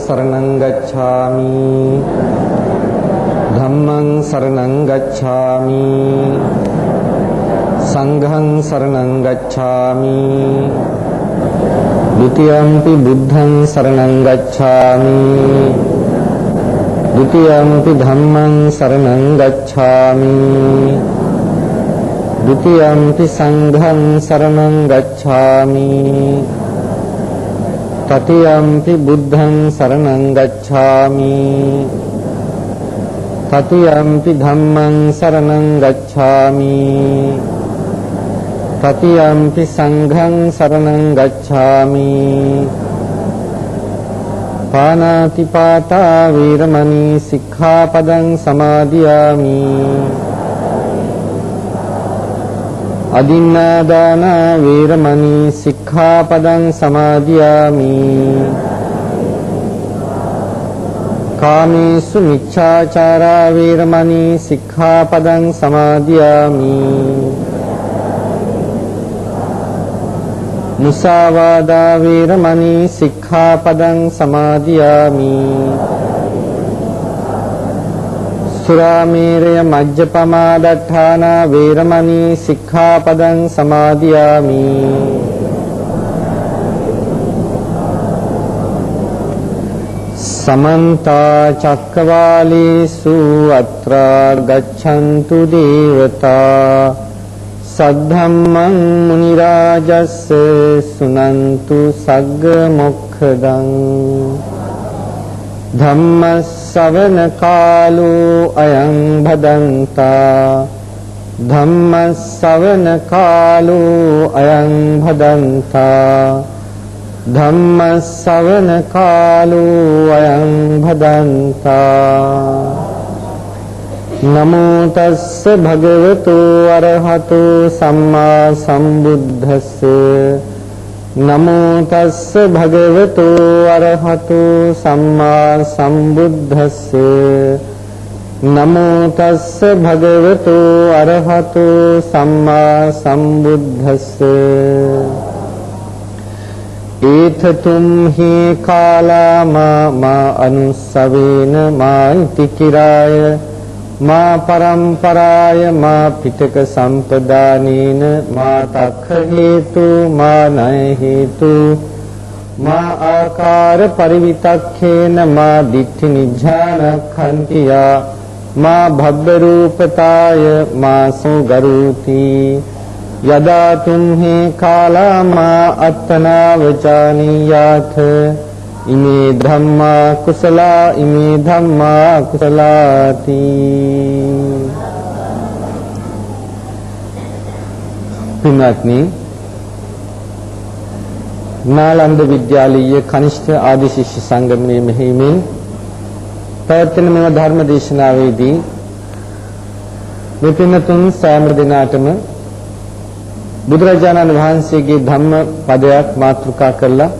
शरणं गच्छामि धम्मं शरणं गच्छामि संघं शरणं गच्छामि द्वितीयंपि बुद्धं शरणं गच्छामि द्वितीयंपि धम्मं शरणं गच्छामि द्वितीयंपि संघं शरणं गच्छामि तृतीयंपि बुद्धं शरणं गच्छामि तृतीयंपि धम्मं शरणं गच्छामि तृतीयंपि संघं शरणं गच्छामि पानातिपाता वीरमणि सिक्खापदं समादियामि अदिन्नादाना वीरमणि सिक्खापदं समादियामि कामेषु मिच्छाचारा वीरमणि सिक्खापदं समादियामि मुसावादा वीरमणि सिक्खापदं समादियामि सुरामेरय मज्जपमादट्ठाना वीरमणि सिक्खापदं समादियामि समन्ता चक्रवालेषु अत्रा गच्छन्तु देवता सद्धम्मं मुनिराजस्य सुनन्तु सग्गमोक्षदं धम्मश्रवण कालो अयं भदन्ता धम्मश्रवण कालो अयं भदन्ता धम्मश्रवण कालो अयं भदन्ता नमो तस्स भगवतो अरहतो सम्मा सम्बुद्धस्स नमो तस्स भगवतो अरहतो सम्मा सम्बुद्धस्स नमो तस्स भगवतो अरहतो सम्मा सम्बुद्धस्स एथ तुम ही काला मा अनुसवेन मा इति किराय मा परंपराय मा पितक संपदानेन मा तख हेतु मा नय हेतु मा आकार परिवितख्येन मा दिठ्ठि निज्झान खंतिया मा भव्य रूपताय मा सुगरुति यदा तुम्हे काला मा अत्तना वचानीयाथ इमे धम्मा कुशला इमे धम्मा कुशलाति पिनात्नी नालंद विद्यालय कनिष्ठ आदि शिष्य संगमने में පැවැත්වෙන මෙම ධර්ම දේශනාවේදී මේ පින්නතුන් සෑම දිනකටම බුදුරජාණන් වහන්සේගේ ධම්ම පදයක් මාතෘකා කරලා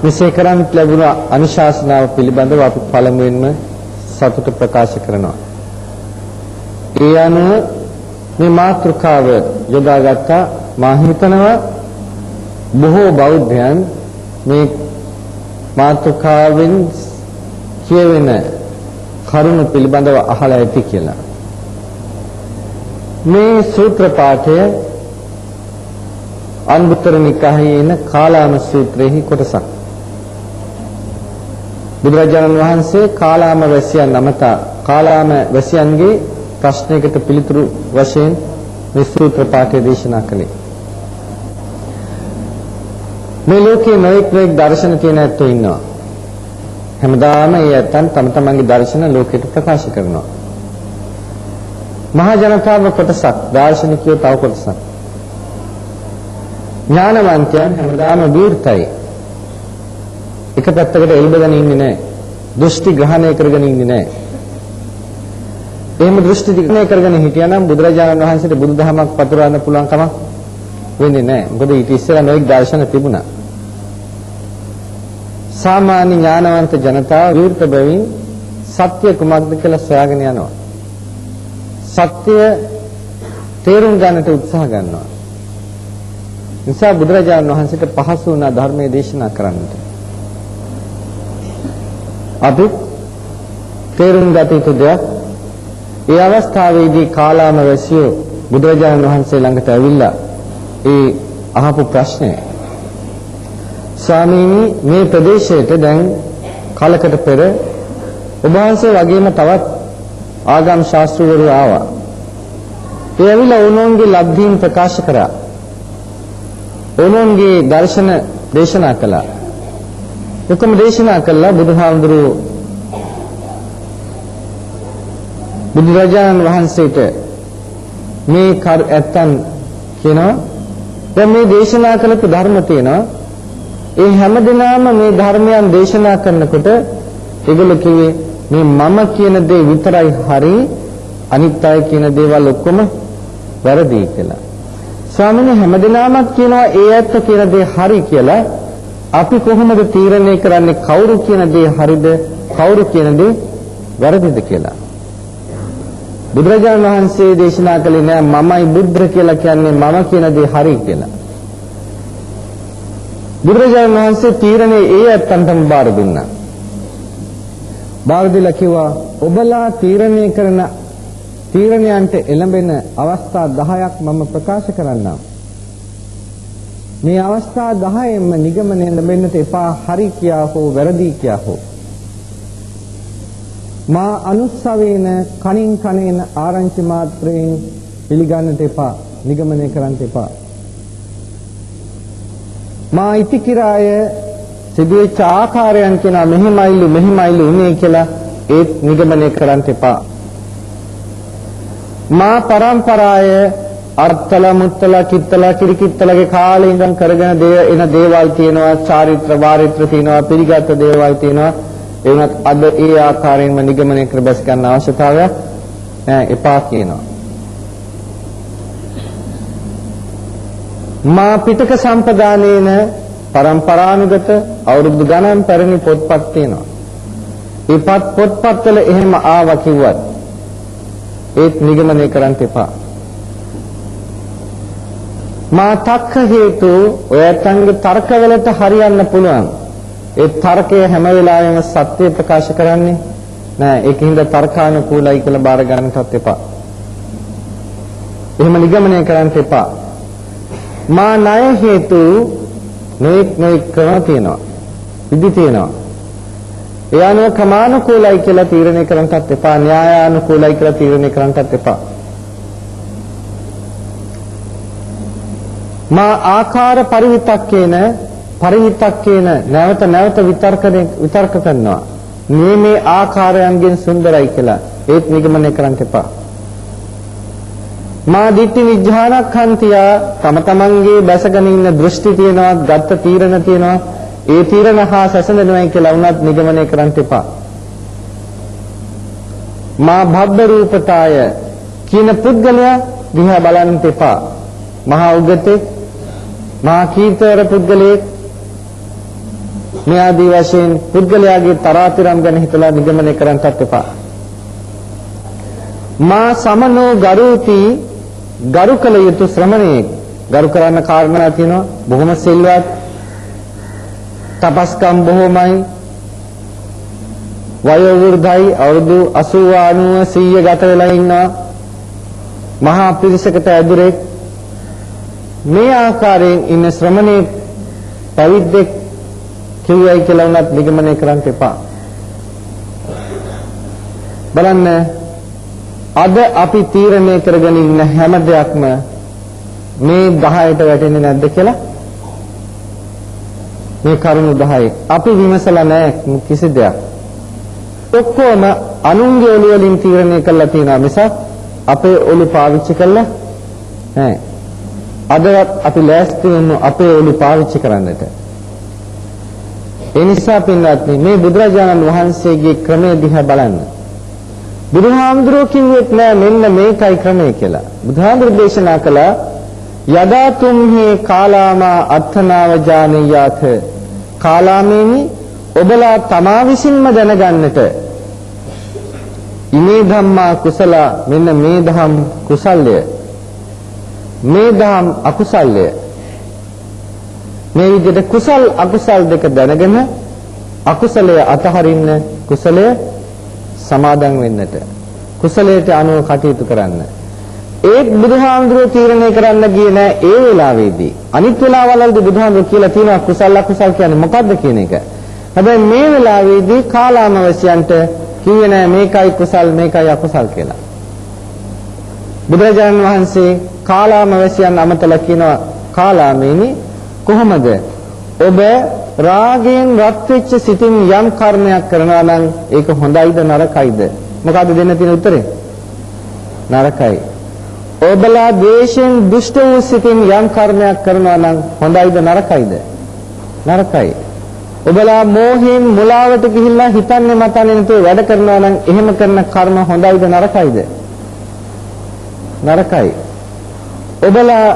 මෙසේ කරන්ට ලැබුණ අනුශාසනාව පිළිබඳව අපි පළමුවෙන්ම සතුට ප්‍රකාශ කරනවා. ඒ අනුව මේ මාතෘකාව යොදාගත්ත මා හිතනවා බොහෝ බෞද්ධයන් මේ මාතෘකාවෙන් කියවෙන කරුණු පිළිබඳව අහලා ඇති කියලා. මේ සූත්‍ර පාඨය අනුත්තර නිකායේ එන කාලාම සූත්‍රයේ කොටසක්. බුදුරජාණන් වහන්සේ කාලාම වැසියන් නමතා කාලාම වැසියන්ගේ ප්‍රශ්නයකට පිළිතුරු වශයෙන් මේ සූත්‍ර පාඨය දේශනා කළේ. මේ ලෝකයේ නොඑක් දර්ශන තියෙන ඇත්තෝ ඉන්නවා. හැමදාම ඒ ඇත්තන් තම තමන්ගේ දර්ශන ලෝකයට ප්‍රකාශ කරනවා. මහා ජනතාව කොටසක් දාර්ශනිකයෝ තව කොටසක්. ඥානවන්තයන් හැමදාම විවෘතයි. එක පැත්තකට එල්බගෙන ඉන්නේ නැහැ. දෘෂ්ටි ග්‍රහණය කරගෙන ඉන්නේ නැහැ. එහෙම දෘෂ්ටි ග්‍රහණය කරගෙන හිටියනම් බුදුරජාණන් වහන්සේට බුදුදහමක් පතුරවන්න පුළුවන් කමක් වෙන්නේ නැහැ. මොකද ඊට ඉස්සෙල්ලා නොඑක් දර්ශන තිබුණා. සාමාන්‍ය ඥානවන්ත ජනතාව විවෘත බැවින් සත්‍ය කුමක්ද කියලා සොයාගෙන යනවා. සත්‍ය තේරුම් ගන්නට උත්සාහ ගන්නවා. නිසා බුදුරජාණන් වහන්සේට පහසු වුණා ධර්මයේ දේශනා කරන්නට. අපි තේරුම් ගත යුතු දෙයක්. ඒ අවස්ථාවේදී කාලාම වැසියෝ බුදුරජාණන් වහන්සේ ළඟට ඇවිල්ලා ඒ අහපු ප්‍රශ්නය, ස්වාමීනි මේ ප්‍රදේශයට දැන් කලකට පෙර ඔබ වහන්සේ වගේම තවත් ආගම් ශාස්ත්‍රවරු ආවා. ඒ ඇවිල්ලා ඕනෝන්ගේ ලබ්ධීන් ප්‍රකාශ කරා. ඕනෝන්ගේ දර්ශන දේශනා කළා. ඔක්කොම දේශනා කළා. බුදුරජාණන් වහන්සේට මේ ඇත්තන් කියනවා දැන් මේ දේශනා කළපු ධර්ම තියෙනවා. ඒ හැමදෙනාම මේ ධර්මයන් දේශනා කරනකොට ඒගොල්ලෝ කිව්වේ මේ මම කියන දේ විතරයි හරි, අනිත් අය කියන දේවල් ඔක්කොම වැරදි කියලා. ස්වාමීනි හැමදෙනාමත් කියනවා ඒ ඇත්ත කියන දේ හරි කියලා. අපි කොහොමද තීරණය කරන්නේ කවුරු කියන දේ හරිද, කවුරු කියන දේ වැරදිද කියලා? බුදුරජාණන් වහන්සේ දේශනා කළේ නෑ මමයි බුද්ධ කියලා කියන්නේ මම කියන දේ හරි කියලා. බුදුරජාණන් වහන්සේ තීරණේ ඒ ඇත්තන්ටම බාර දුන්නා. බාර දීලා කිව්වා ඔබලා තීරණය කරන තීරණයන්ට එළඹෙන අවස්ථා 10ක් මම ප්‍රකාශ කරන්නම්. මේ අවස්ථා 10ෙම නිගමනය ලැබෙන්නට එපා, හරි කියා හෝ වැරදි කියා හෝ. මා අනුස්සවේන කණින් කණේන ආරංචි මාත්‍රයෙන් පිළිගන්නට එපා, නිගමනය කරන්නට එපා. මා ඉතිකිරාය සිදුවෙච්ච ආකාරයන් කියන මෙහිමයිලු උනේ කියලා ඒත් නිගමනය කරන්නට එපා. මා පරම්පරාය අර්ථල මුත්තල කිත්තල කිරිකිත්තලගේ කාලේ ඉඳන් කරගෙන එන දේවල් තියෙනවා, චාරිත්‍ර වාරිත්‍ර තියෙනවා, පිළිගත් දේවල් තියෙනවා. ඒ වුණත් අද ඒ ආකාරයෙන්ම නිගමනය කර බැස ගන්න අවශ්‍යතාවයක් නැහැ, එපා කියනවා. මා පිටක සම්පදානේන පරම්පරානුගත අවුරුදු ගණන් පැරණි පොත්පත් තියෙනවා. ඒ පොත්පත්වල එහෙම ආවා කිව්වත් ඒත් නිගමනය කරන්න එපා. මා තක්ක හේතු ඔයයන්ගේ තර්කවලට හරියන්න පුළුවන්. ඒ තර්කය හැම වෙලාවෙම සත්‍ය ප්‍රකාශ කරන්නේ නෑ. ඒකින්ද තර්කානුකූලයි කියලා බාර ගන්නටත් එපා. එහෙම නිගමනය කරන්න එපා. මා ණය හේතු නොඑක් ක්‍රම තියෙනවා, විදි තියෙනවා. ඒ අනුව ක්‍රමානුකූලයි කියලා තීරණය කරන්නටත් එපා, න්‍යායානුකූලයි කියලා තීරණය කරන්නටත් එපා. මා ආකාර පරිවිතක්කේන නැවත විතර්ක කරනවා. මේ ආකාරයන්ගෙන් සුන්දරයි කියලා ඒත් නිගමනය කරන්න එපා. මා දිට්ඨි විඥානක්ඛන්තියා තමන්ගේ බැසගෙන ඉන්න දෘෂ්ටි තියෙනවා, ගත්ත තීරණ තියෙනවා. ඒ තීරණ හා සැසඳෙනවයි කියලා වුණත් නිගමනය කරන්න එපා. මා භබ්බ රූපතාය කියන පුද්ගලයා දිහා බලන්න එපා. මහා උගතේ මහා කීර්තර පුද්ගලයෙක් මේ ආදී වශයෙන් පුද්ගලයාගේ තරාතිරම් ගැන හිතලා නිගමනය කරන්නත් එපා. මා සමනෝ ගරුති ගරු කළ යුතු ශ්‍රමණයෙක්, ගරු කරන්න කාරණා තියෙනවා, බොහොම සිල්වත්, තපස්කම් බොහොමයි, වයෝ වෘද්ධයි, අවුරුදු 80 90 100 ගත වෙලා ඉන්නවා, මහා පිරිසකට ඇදුරෙක්. මේ ආකාරයෙන් ඉන්න ශ්‍රමණයෙක් පැවිද්දෙක් කිව්වයි කියලා උනත් නිගමනය කරන්න එපා. බලන්න අද අපි තීරණය කරගෙන ඉන්න හැම දෙයක්ම මේ 10ට වැටෙන්නේ නැද්ද කියලා? මේ කරුණු 10 අපි විමසලා නැහැ කිසි දෙයක්. ඔක්කොම අනුන්ගේ ඔළුව වලින් තීරණය කරලා තියෙනවා මිසක් අපේ ඔළුව පාවිච්චි කරලා නැහැ. අදවත් අපි ලෑස්ති වෙමු අපේ ඔළුව පාවිච්චි කරන්නට. ඒ නිසා පින්වත්නි මේ බුදුරජාණන් වහන්සේගේ ක්‍රමය දිහා බලන්න. බුදුහාමුදුරුවෝ කිව්වෙත් නෑ මෙන්න මේකයි ක්‍රමය කියලා. බුදුහාමුදුරුවෝ දේශනා කළා යදා තුම්හි කාලාමා අත්තනාව ජානීයාත. කාලාමේනි ඔබලා තමා විසින්ම දැනගන්නට ඉමේ ධම්මා කුසල, මෙන්න මේ ධම් කුසල්ය, මේ ධම් අකුසල්ය. මේ විදිහට කුසල් අකුසල් දෙක දැනගෙන අකුසලය අතහරින්න, කුසලය සමාදන් වෙන්නට. කුසලයට අනුව කටයුතු කරන්න. ඒත් බුදුහාමුදුරුවෝ තීරණය කරන්න ගියේ නෑ ඒ වෙලාවේදී. අනිත් වෙලාවවලදී බුදුහාමුදුරුවෝ කියලා තියෙනවා කුසල අකුසල කියන්නේ මොකද්ද කියන එක. හැබැයි මේ වෙලාවේදී කාලාමවශ්‍යන්ට කිව්වේ නෑ මේකයි කුසල් මේකයි අකුසල් කියලා. බුදුරජාණන් වහන්සේ කාලාමවශ්‍යයන් අමතලා කියනවා කාලාමේනි කොහොමද ඔබ රාගයෙන් රත් වෙච්ච සිතින් යම් කර්මයක් කරනවා නම් ඒක හොඳයිද නරකයිද? මොකද්ද දෙන්න තියෙන උත්තරේ? නරකයි. ඔබලා ද්වේෂයෙන් දුෂ්ට වූ සිතින් යම් කර්මයක් කරනවා නම් හොඳයිද නරකයිද? නරකයි. ඔබලා මෝහයෙන් මුලාවට ගිහිල්ලා හිතන්නේ මතන්නේ නැතුව වැඩ කරනවා නම් එහෙම කරන කර්ම හොඳයිද නරකයිද? නරකයි. ඔබලා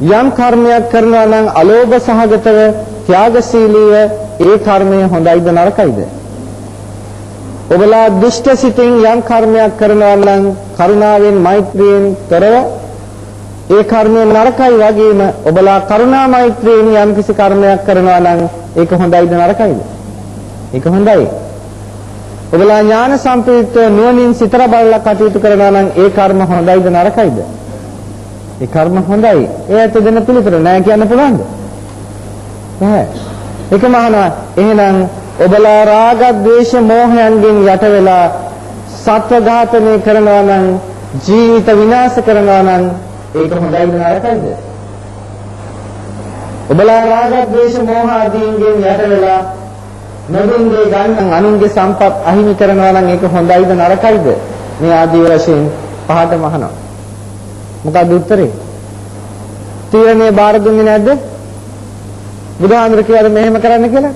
යම් කර්මයක් කරනවා නම් අලෝභ සහගතව ත්‍යාගශීලීව ඒ කර්මය හොඳයිද නරකයිද? ඔබලා දුෂ්ට සිතින් යම් කර්මයක් කරනවා නම් කරුණාවෙන් මෛත්‍රියෙන් කරව ඒ කර්මය නරකයි වගේම ඔබලා කරුණා මෛත්‍රියෙන් යම් කිසි කර්මයක් කරනවා නම් ඒක හොඳයිද නරකයිද? ඒක හොඳයි. ඔබලා ඥාන සම්ප්‍රයුක්ත නුවණින් සිතර බලලා කටයුතු කරනවා නම් ඒ කර්ම හොඳයිද නරකයිද? ඒ කර්ම හොඳයි. ඒ ඇත්ත දෙන්න පිළිතුර නෑ කියන්න පුළුවන්ද? නැහැ. ඒකම අහනවා එහෙනම් ඔබලා රාග ద్వේෂ මෝහයන්ගෙන් යට වෙලා සත්ව ඝාතනය කරනවා නම් ජීවිත විනාශ කරනවා නම් ඒක හොඳයිද නරකයිද? ඔබලා රාග ద్వේෂ මෝහ ආදීන්ගෙන් යට වෙලා නොදින්ගේ ගන්න අනුන්ගේ සම්පත් අහිමි කරනවා නම් ඒක හොඳයිද නරකයිද? මේ ආදී වශයෙන් පහටම අහනවා. මොකක්ද උත්තරේ? තීරණේ බාර දුන්නේ නැද්ද? බුදුහාමුදුර කියලාද මෙහෙම කරන්න කියලා?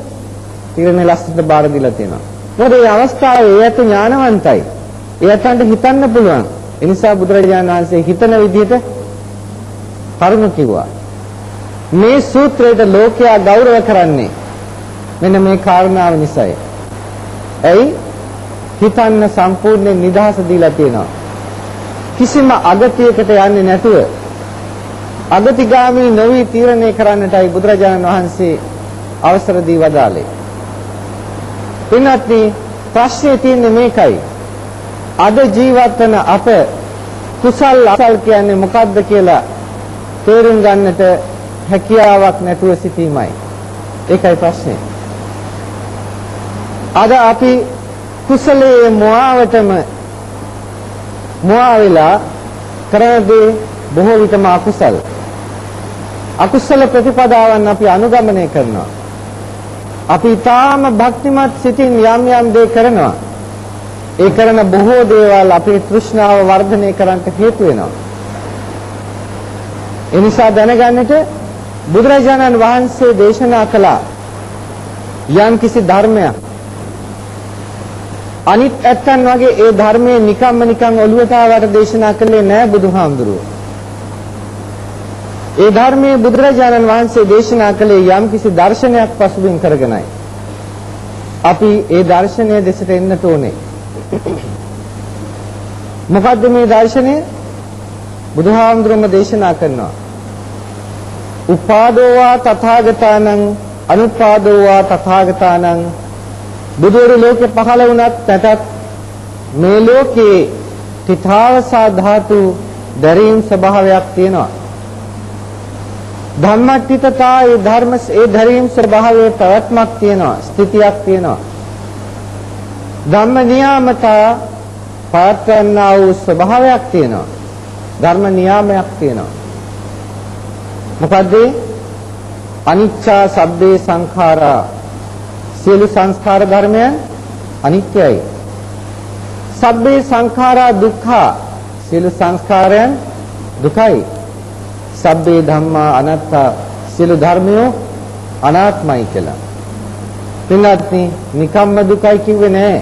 තීරණේ ලස්සට බාර දීලා තියෙනවා. මොකද මේ අවස්ථාවේ ඒත් ඥානවන්තයි. ඒතන්ට හිතන්න පුළුවන්. ඒ නිසා බුදුරජාණන් වහන්සේ හිතන විදිහට කරුණ කිව්වා. මේ සූත්‍රයට ලෝකයා ගෞරව කරන්නේ මෙන්න මේ කාරණාව නිසායි. ඇයි? හිතන්න සම්පූර්ණ නිදහස දීලා තියෙනවා. කිසිම අගතියකට යන්නේ නැතුව අගතිගාමී නොවි තීරණය කරන්නටයි බුදුරජාණන් වහන්සේ අවසර දී වදාළේ. එන්නත්නි ප්‍රශ්නේ තියෙන්නේ මේකයි. අද ජීවත් වෙන අප කුසල් අසල් කියන්නේ මොකක්ද කියලා තේරුම් ගන්නට හැකියාවක් නැතුව සිටීමයි. ඒකයි ප්‍රශ්නේ. අද අපි කුසලයේ මුවා වෙලා කරන්නේ බොහෝ විටම අකුසල. අකුසල ප්‍රතිපදාවන් අපි අනුගමනය කරනවා. අපි තාම භක්තිමත් සිතින් යම් යම් දේ කරනවා. ඒ කරන බොහෝ දේවල් අපේ තෘෂ්ණාව වර්ධනය කරන්නට හේතු වෙනවා. ඒ නිසා දැනගන්නට බුදුරජාණන් වහන්සේ දේශනා කළ යම් කිසි ධර්මයක් අනිත් ඇත්තන් වගේ ඒ ධර්මයේ නිකන් ඔළුවට ආවට දේශනා කළේ නෑ බුදුහාමුදුරුවෝ. ඒ ධර්මයේ බුදුරජාණන් වහන්සේ දේශනා කළේ යම් කිසි දර්ශනයක් පසුබිම් කරගෙනයි. අපි ඒ දර්ශනය දෙසට එන්නට ඕනේ. මොකද්ද මේ දර්ශනය? බුදුහාමුදුරුවෝ දේශනා කරනවා. උපාදෝවා තථාගතානං අනුපාදෝවා තථාගතානං බුදුරු ලෝකේ පහළ වුණත් නැතත් මේ ලෝකේ තිතාවසා ධාතු දරීම් ස්වභාවයක් තියෙනවා. ධම්මටිතතා ඒ දරීම් ස්වභාවයේ පැවැත්මක් තියෙනවා, ස්ථිතියක් තියෙනවා. ධම්ම නියාමතා පාත්‍රන්නා වූ ස්වභාවයක් තියෙනවා. ධර්ම නියාමයක් තියෙනවා. මොකද්ද? අනිච්චා සබ්බේ සංඛාරා සියලු සංස්කාර ධර්මයන් අනිත්‍යයි. සබ්බේ සංඛාරා දුක්ඛා සියලු සංස්කාරයන් දුකයි. සබ්බේ ධම්මා අනාත්තා සියලු ධර්මයෝ අනාත්මයි කියලා. පින්වත්නි නිකම්ම දුකයි කිව්වේ නෑ.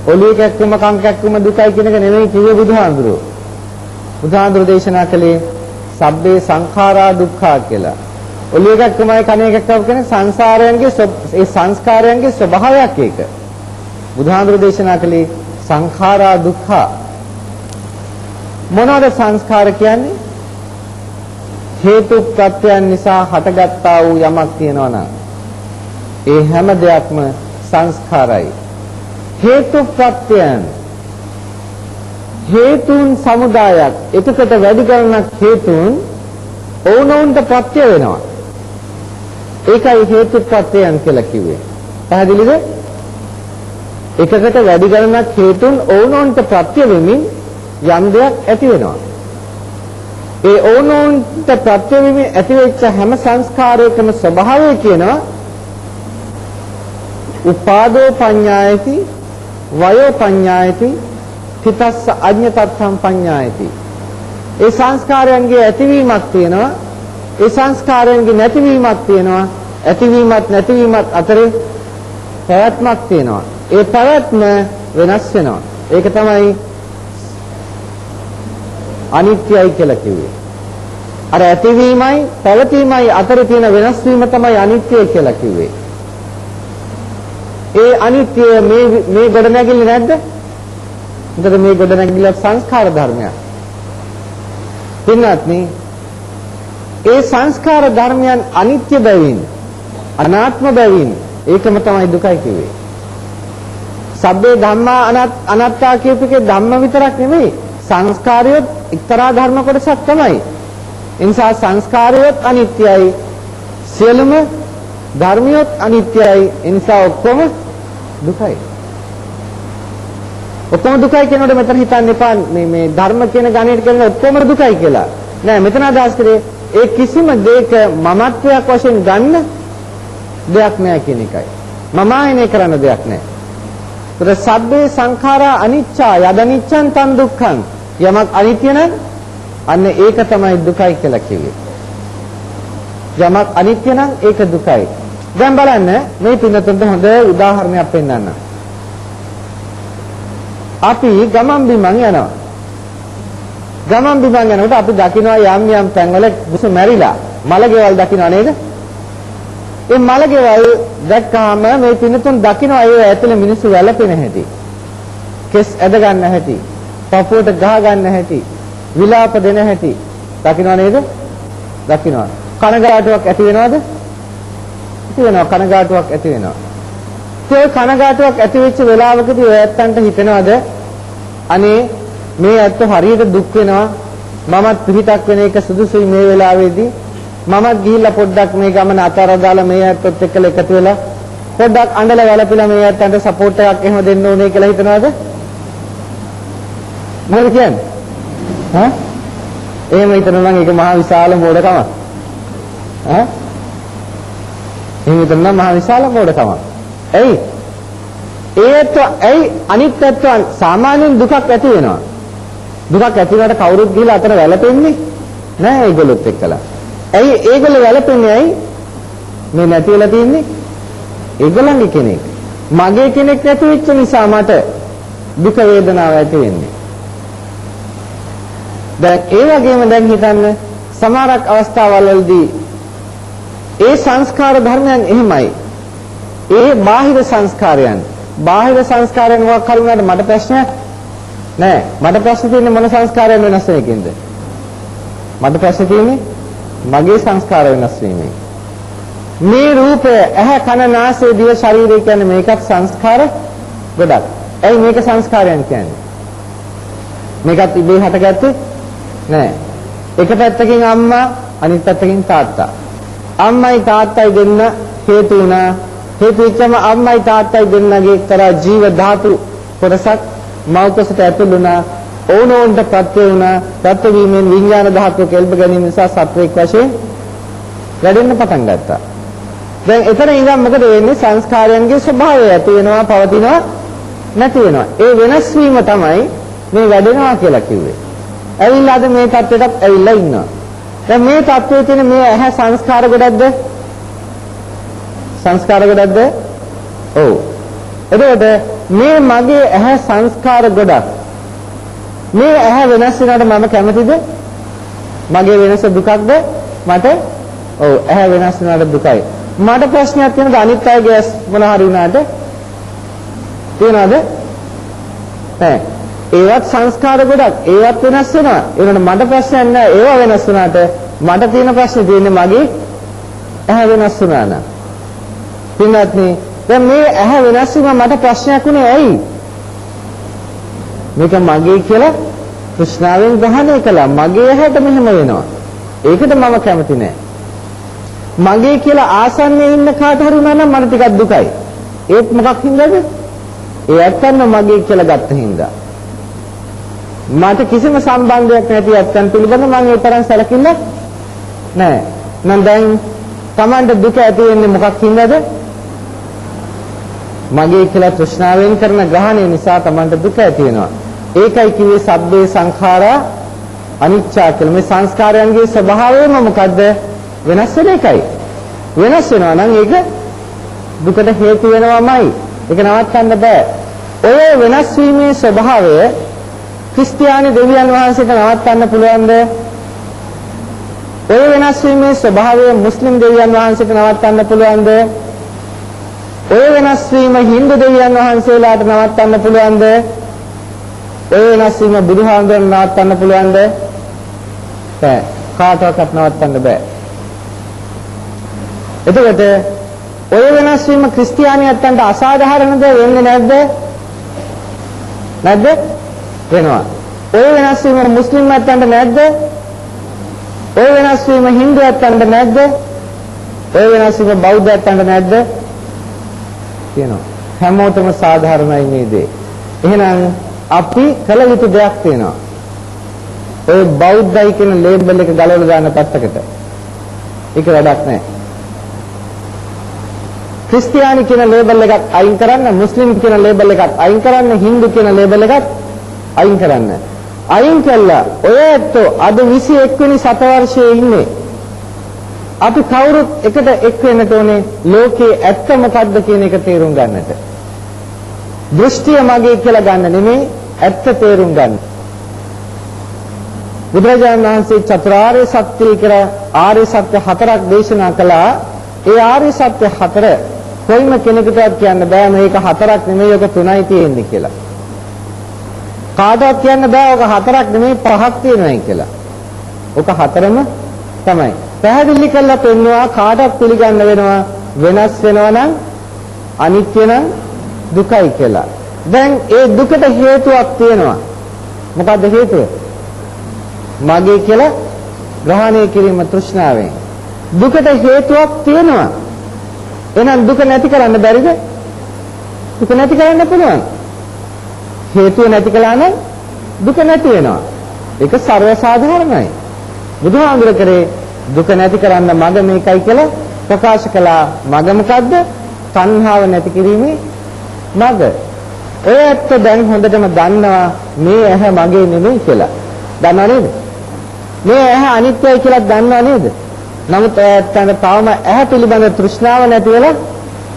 ඔළුවේ කැක්කම කන් කැක්කම දුකයි කියන එක නෙමෙයි කිව්වේ බුදුහාඳුරෝ. බුදුහාඳුරෝ දේශනා කළේ සබ්බේ සංඛාරා දුක්ඛා කියලා. ඔළුවේ කැක්කමයි කනේ කැක්කම කියන සංසාරයන්ගේ ඒ සංස්කාරයන්ගේ ස්වභාවයක් ඒක. බුදුහාඳුරෝ දේශනා කළේ සංඛාරා දුක්ඛා. මොනවාද සංස්කාර කියන්නේ? හේතු ප්‍රත්‍යයන් නිසා හටගත්තා වූ යමක් තියෙනවා නම් ඒ හැම දෙයක්ම සංස්කාරයි. හේතු ප්‍රත්‍යයන් හේතුන් සමුදායක් එකකට වැඩි ගණනක් හේතුන් ඕනෝන්ට ප්‍රත්‍ය වෙනවා. ඒකයි හේතු ප්‍රත්‍යයන් කියලා කිව්වේ. පැහැදිලිද? එකකට වැඩි ගණනක් හේතුන් ඕනෝන්ට ප්‍රත්‍ය වෙමින් යම් දෙයක් ඇති වෙනවා. ඒ ඕනෝන්ට ප්‍රත්‍ය වෙමින් ඇති වෙච්ච හැම සංස්කාරයකම ස්වභාවය කියනවා උපාදෝ පඤ්ඤායති වයෝ පඤ්ඤායති තිතස්ස අඤ්ඤතත්තම් පඤ්ඤායති. ඒ සංස්කාරයන්ගේ ඇතිවීමක් තියෙනවා, ඒ සංස්කාරයන්ගේ නැතිවීමක් තියෙනවා, ඇතිවීමත් නැතිවීමත් අතරේ පැවැත්මක් තියෙනවා. ඒ පැවැත්ම වෙනස් වෙනවා. ඒක තමයි අනිත්‍යයි කියලා කිව්වේ. අර ඇතිවීමයි පැවතීමයි අතරේ තියෙන වෙනස් වීම තමයි අනිත්‍යයි කියලා කිව්වේ. ඒ අනිත්‍ය මේ ගොඩනැගිලි නැද්ද? මොකද මේ ගොඩනැගිල්ල සංස්කාර ධර්මයක්. පින්වත්නි, ඒ සංස්කාර ධර්මයන් අනිත්‍ය බැවින්, අනාත්ම බැවින් ඒකම තමයි දුකයි කිව්වේ. සබ්බේ ධම්මා අනාත්තා කියපේකේ ධම්ම විතරක් නෙමෙයි, සංස්කාරයොත් එක්තරා ධර්ම කොටසක් තමයි. ඒ නිසා සංස්කාරයොත් අනිත්‍යයි, සියලුම ධර්මියොත් අනිත්‍යයි. ඒ නිසා ඔක්කොම දුකයි. ඔක්කොම දුකයි කියනකොට මෙතන හිතන්න එපා මේ ධර්ම කියන ගණයට කියන ඔක්කොම දුකයි කියලා. නෑ, මෙතන අදහස් කරේ ඒ කිසිම දෙයක මමත්වයක් වශයෙන් ගන්න දෙයක් නෑ කියන එකයි. මම ආයනය කරන දෙයක් නෑ. ඒතර සබ්බේ සංඛාරා අනිච්චා යදනිච්ඡන් තන් දුක්ඛං. යමක් අනිත්‍ය නම් අන්න ඒක තමයි දුකයි කියලා කිව්වේ. යමක් අනිත්‍ය නම් ඒක දුකයි. දැන් බලන්න මේ පින්නතුන්ට හොඳ උදාහරණයක් පෙන්නන්න. අපි ගමන් බිමන් යනවා. ගමන් බිමන් යනකොට අපි දකිනවා යම් යම් තැන්වල බුස මැරිලා මලකේවල් දකිනවා නේද? ඒ මලකේවල් දැක්කාම මේ පින්නතුන් දකිනවා ඒ ඇතුලේ මිනිස්සු වැළපෙන හැටි. කෙස් ඇද ගන්න හැටි. පපුවට ගහ ගන්න හැටි. විලාප දෙන හැටි. දකිනවා නේද? දකිනවා. කනගාටුවක් ඇති වෙනවද? ඇති වෙනවා. කනගාටුවක් ඇති වෙනවා. ඒ කනගාටුවක් ඇති වෙච්ච වෙලාවකදී ඔය ඇත්තන්ට හිතෙනවද අනේ මේ ඇත්ත හරියට දුක් වෙනවා, මමත් පිහිටක් වෙන එක සුදුසුයි මේ වෙලාවේදී, මමත් ගිහිල්ලා පොඩ්ඩක් මේ ගමන අතාරදාලා මේ ඇත්තත් එක්කලා එකතු වෙලා පොඩ්ඩක් අඬලා වැළපිලා මේ ඇත්තන්ට සපෝට් එකක් එහෙම දෙන්න ඕනේ කියලා හිතනවද? මොකද කියන්නේ? ඈ? එහෙම හිතනවා නම් ඒක මහා විශාල මෝඩකමක්. ඈ? එහෙම හිතනවා නම් මහා විශාල මෝඩකමක්. ඇයි? ඒත් ඇයි අනිත් පැත්තෙන් සාමාන්‍යයෙන් දුකක් ඇති වෙනවා. දුකක් ඇති වුණාට කවුරුත් ගිහලා අතන වැළපෙන්නේ නැහැ ඒගොල්ලොත් එක්කලා. ඇයි ඒගොල්ලෝ වැළපෙන්නේ? ඇයි? මේ නැති වෙලා තින්නේ ඒගොල්ලන්ගේ කෙනෙක්. මගේ කෙනෙක් නැති වෙච්ච නිසා මට දුක වේදනාව ඇති වෙන්නේ. දැන් ඒ වගේම දැන් හිතන්න සමහරක් අවස්ථාවලදී ඒ සංස්කාර ධර්මයන් එහෙමයි. ඒ බාහිර සංස්කාරයන් මොකක් හරි වුණාට මට ප්‍රශ්නයක් නෑ. මට ප්‍රශ්න තියෙන්නේ මොන සංස්කාරයන් වෙනස් වෙන එකෙන්ද? මට ප්‍රශ්න තියෙන්නේ මගේ සංස්කාර වෙනස් වීමෙන්. මේ රූපය ඇහැ කන නාසය දිව ශරීරය කියන්නේ මේකත් සංස්කාර ගොඩක්. ඇයි මේක සංස්කාරයන් කියන්නේ? මේකත් ඉබේ හටගත්තේ නෑ. එක පැත්තකින් අම්මා අනිත් පැත්තකින් තාත්තා. අම්මයි තාත්තයි දෙන්න හේතු වුණා. හේතු වෙච්චම අම්මයි තාත්තයි දෙන්නගේ එක්තරා ජීව ධාතු කොටසක් මෞකසට ඇතුළු වුණා. ඕනෝන්ට ප්‍රත්‍ය වුණා. ප්‍රත්‍ය වීමෙන් විඥාන ධාතුව කෙල්ප ගැනීම නිසා සත්වයක් වශයෙන් වැඩෙන්න පටන් ගත්තා. දැන් එතන ඉඳන් මොකද වෙන්නේ? සංස්කාරයන්ගේ ස්වභාවය ඇති වෙනවා, පවතිනවා, නැති වෙනවා. ඒ වෙනස් වීම තමයි මේ වැඩෙනවා කියලා කිව්වේ. ඇවිල්ලා අද මේ තත්ත්වයටත් ඇවිල්ලා ඉන්නවා. දැන් මේ තත්ත්වයේ තියෙන මේ ඇහැ සංස්කාර ගොඩක්ද? සංස්කාර ගොඩක්ද? ඔව්. එතකොට මේ මගේ ඇහැ සංස්කාර ගොඩක්. මේ ඇහැ වෙනස් වෙනවට මම කැමතිද? මගේ වෙනස දුකක්ද? මට ඔව් ඇහැ වෙනස් වෙනවට දුකයි. මට ප්‍රශ්නයක් තියෙනද අනිත් අයගේ මොන හරි වුණාට? තියනවද? නැහැ. ඒවත් සංස්කාර ගොඩක්. ඒවත් වෙනස් වෙනවා. ඒකට මට ප්‍රශ්නයක් නැහැ. ඒවා වෙනස් වුණාට මට තියෙන ප්‍රශ්නේ තියෙන්නේ මගේ ඇහැ වෙනස් වුණා නම්. පින්වත්නි, දැන් මේ ඇහැ වෙනස් වීම මට ප්‍රශ්නයක් උනේ ඇයි? මේක මගේ කියලා තෘෂ්ණාවෙන් ග්‍රහණය කළා. මගේ ඇහැට මෙහෙම වෙනවා. ඒකට මම කැමති නෑ. මගේ කියලා ආසන්නයේ ඉන්න කාට හරි වුණා නම් මට ටිකක් දුකයි. ඒත් මොකක් හින්දාද? ඒ ඇත්තන්ම මගේ කියලා ගත්ත හින්දා. මට කිසිම සම්බන්ධයක් නැති ඇත්තන් පිළිබඳ මම ඒ තරම් සැලකිල්ල නෑ. නම් දැන් Tamanට දුක ඇති වෙන්නේ මොකක් හින්දාද? මගේ කියලා තෘෂ්ණාවෙන් කරන ග්‍රහණය නිසා Tamanට දුක ඇති වෙනවා. ඒකයි කිව්වේ සබ්බේ සංඛාරා අනිච්චා කියලා. මේ සංස්කාරයන්ගේ ස්වභාවයම මොකද්ද? වෙනස් වෙන එකයි. වෙනස් වෙනවා නම් ඒක දුකට හේතු වෙනවමයි. ඒක නවත්තන්න බෑ. ඔය වෙනස් වීමේ ස්වභාවය ක්‍රිස්තියානි දෙවියන් වහන්සේට නවත්තන්න පුළුවන්ද? ඔය වෙනස් වීමේ ස්වභාවය මුස්ලිම් දෙවියන් වහන්සේට නවත්තන්න පුළුවන්ද? ඔය වෙනස් වීම හින්දු දෙවියන් වහන්සේලාට නවත්තන්න පුළුවන්ද? ඔය වෙනස් වීම බුදුහාමුදුරන් නවත්තන්න පුළුවන්ද? බෑ. කාටවත් නවත්තන්න බෑ. එතකොට ඔය වෙනස් වීම ක්‍රිස්තියානියන්ට අසාධාරණද වෙන්නේ නැද්ද? නැද්ද? වෙනවා. ඔය වෙනස් වීම මුස්ලිම්යන්ට නැද්ද? ඔය වෙනස් වීම හින්දුයන්ට නැද්ද? ඔය වෙනස් වීම බෞද්ධයන්ට නැද්ද? කියනවා. හැමෝටම සාධාරණයි මේ දේ. එහෙනම් අපි කළ යුතු දෙයක් තියෙනවා. ඔය බෞද්ධයි කියන ලේබල් එක ගලවලා දාන්න පැත්තකට. ඒක වැඩක් නැහැ. ක්‍රිස්තියානි කියන ලේබල් එකත් අයින් කරන්න, මුස්ලිම් කියන ලේබල් එකත් අයින් කරන්න, හින්දු කියන ලේබල් එකත් අයින් කරන්න. අයින් කළා ඔය ඇත්තෝ අද 21 වෙනි සතවර්ෂයේ ඉන්නේ. අපි කවුරුත් එකට එක් වෙන්නට ඕනේ ලෝකේ ඇත්ත මොකද්ද කියන එක තේරුම් ගන්නට. දෘෂ්ටිය මගේ කියලා ගන්න නෙමෙයි ඇත්ත තේරුම් ගන්න. බුදුරජාණන් වහන්සේ චතුරාර්ය සත්‍ය කියලා ආර්ය සත්‍ය හතරක් දේශනා කළා. ඒ ආර්ය සත්‍ය හතර කොයිම කෙනෙකුටවත් කියන්න බෑ මේක හතරක් නෙමෙයි ඔක තුනයි තියෙන්නේ කියලා. කාටවත් කියන්න බෑ ඔක හතරක් නෙමෙයි පහක් තියෙනවායි කියලා. ඔක හතරම තමයි. පැහැදිලි කරලා පෙන්නවා කාටවත් පිළිගන්න වෙනවා වෙනස් වෙනවා නම් අනිත්‍ය නම් දුකයි කියලා. දැන් ඒ දුකට හේතුවක් තියෙනවා. මොකද්ද හේතුව? මගේ කියලා ග්‍රහණය කිරීම තෘෂ්ණාවෙන්. දුකට හේතුවක් තියෙනවා. එහෙනම් දුක නැති කරන්න බැරිද? දුක නැති කරන්න පුළුවන්. හේතුව නැති කළා නම් දුක නැති වෙනවා. ඒක සර්ව සාධාරණයි. බුදුහාමුදුර කරේ දුක නැති කරන්න මඟ මේකයි කියලා ප්‍රකාශ කළා. මඟ මොකද්ද? තණ්හාව නැති කිරීමේ මඟ. ඔය ඇත්ත දැන් හොඳටම දන්නවා මේ ඇහැ මගේ නෙමෙයි කියලා. දන්නව නේද? මේ ඇහැ අනිත්‍යයි කියලා දන්නව නේද? නමුත් ඔය ඇත්තන්ට තවම ඇහැ පිළිබඳ තෘෂ්ණාව නැති වෙලා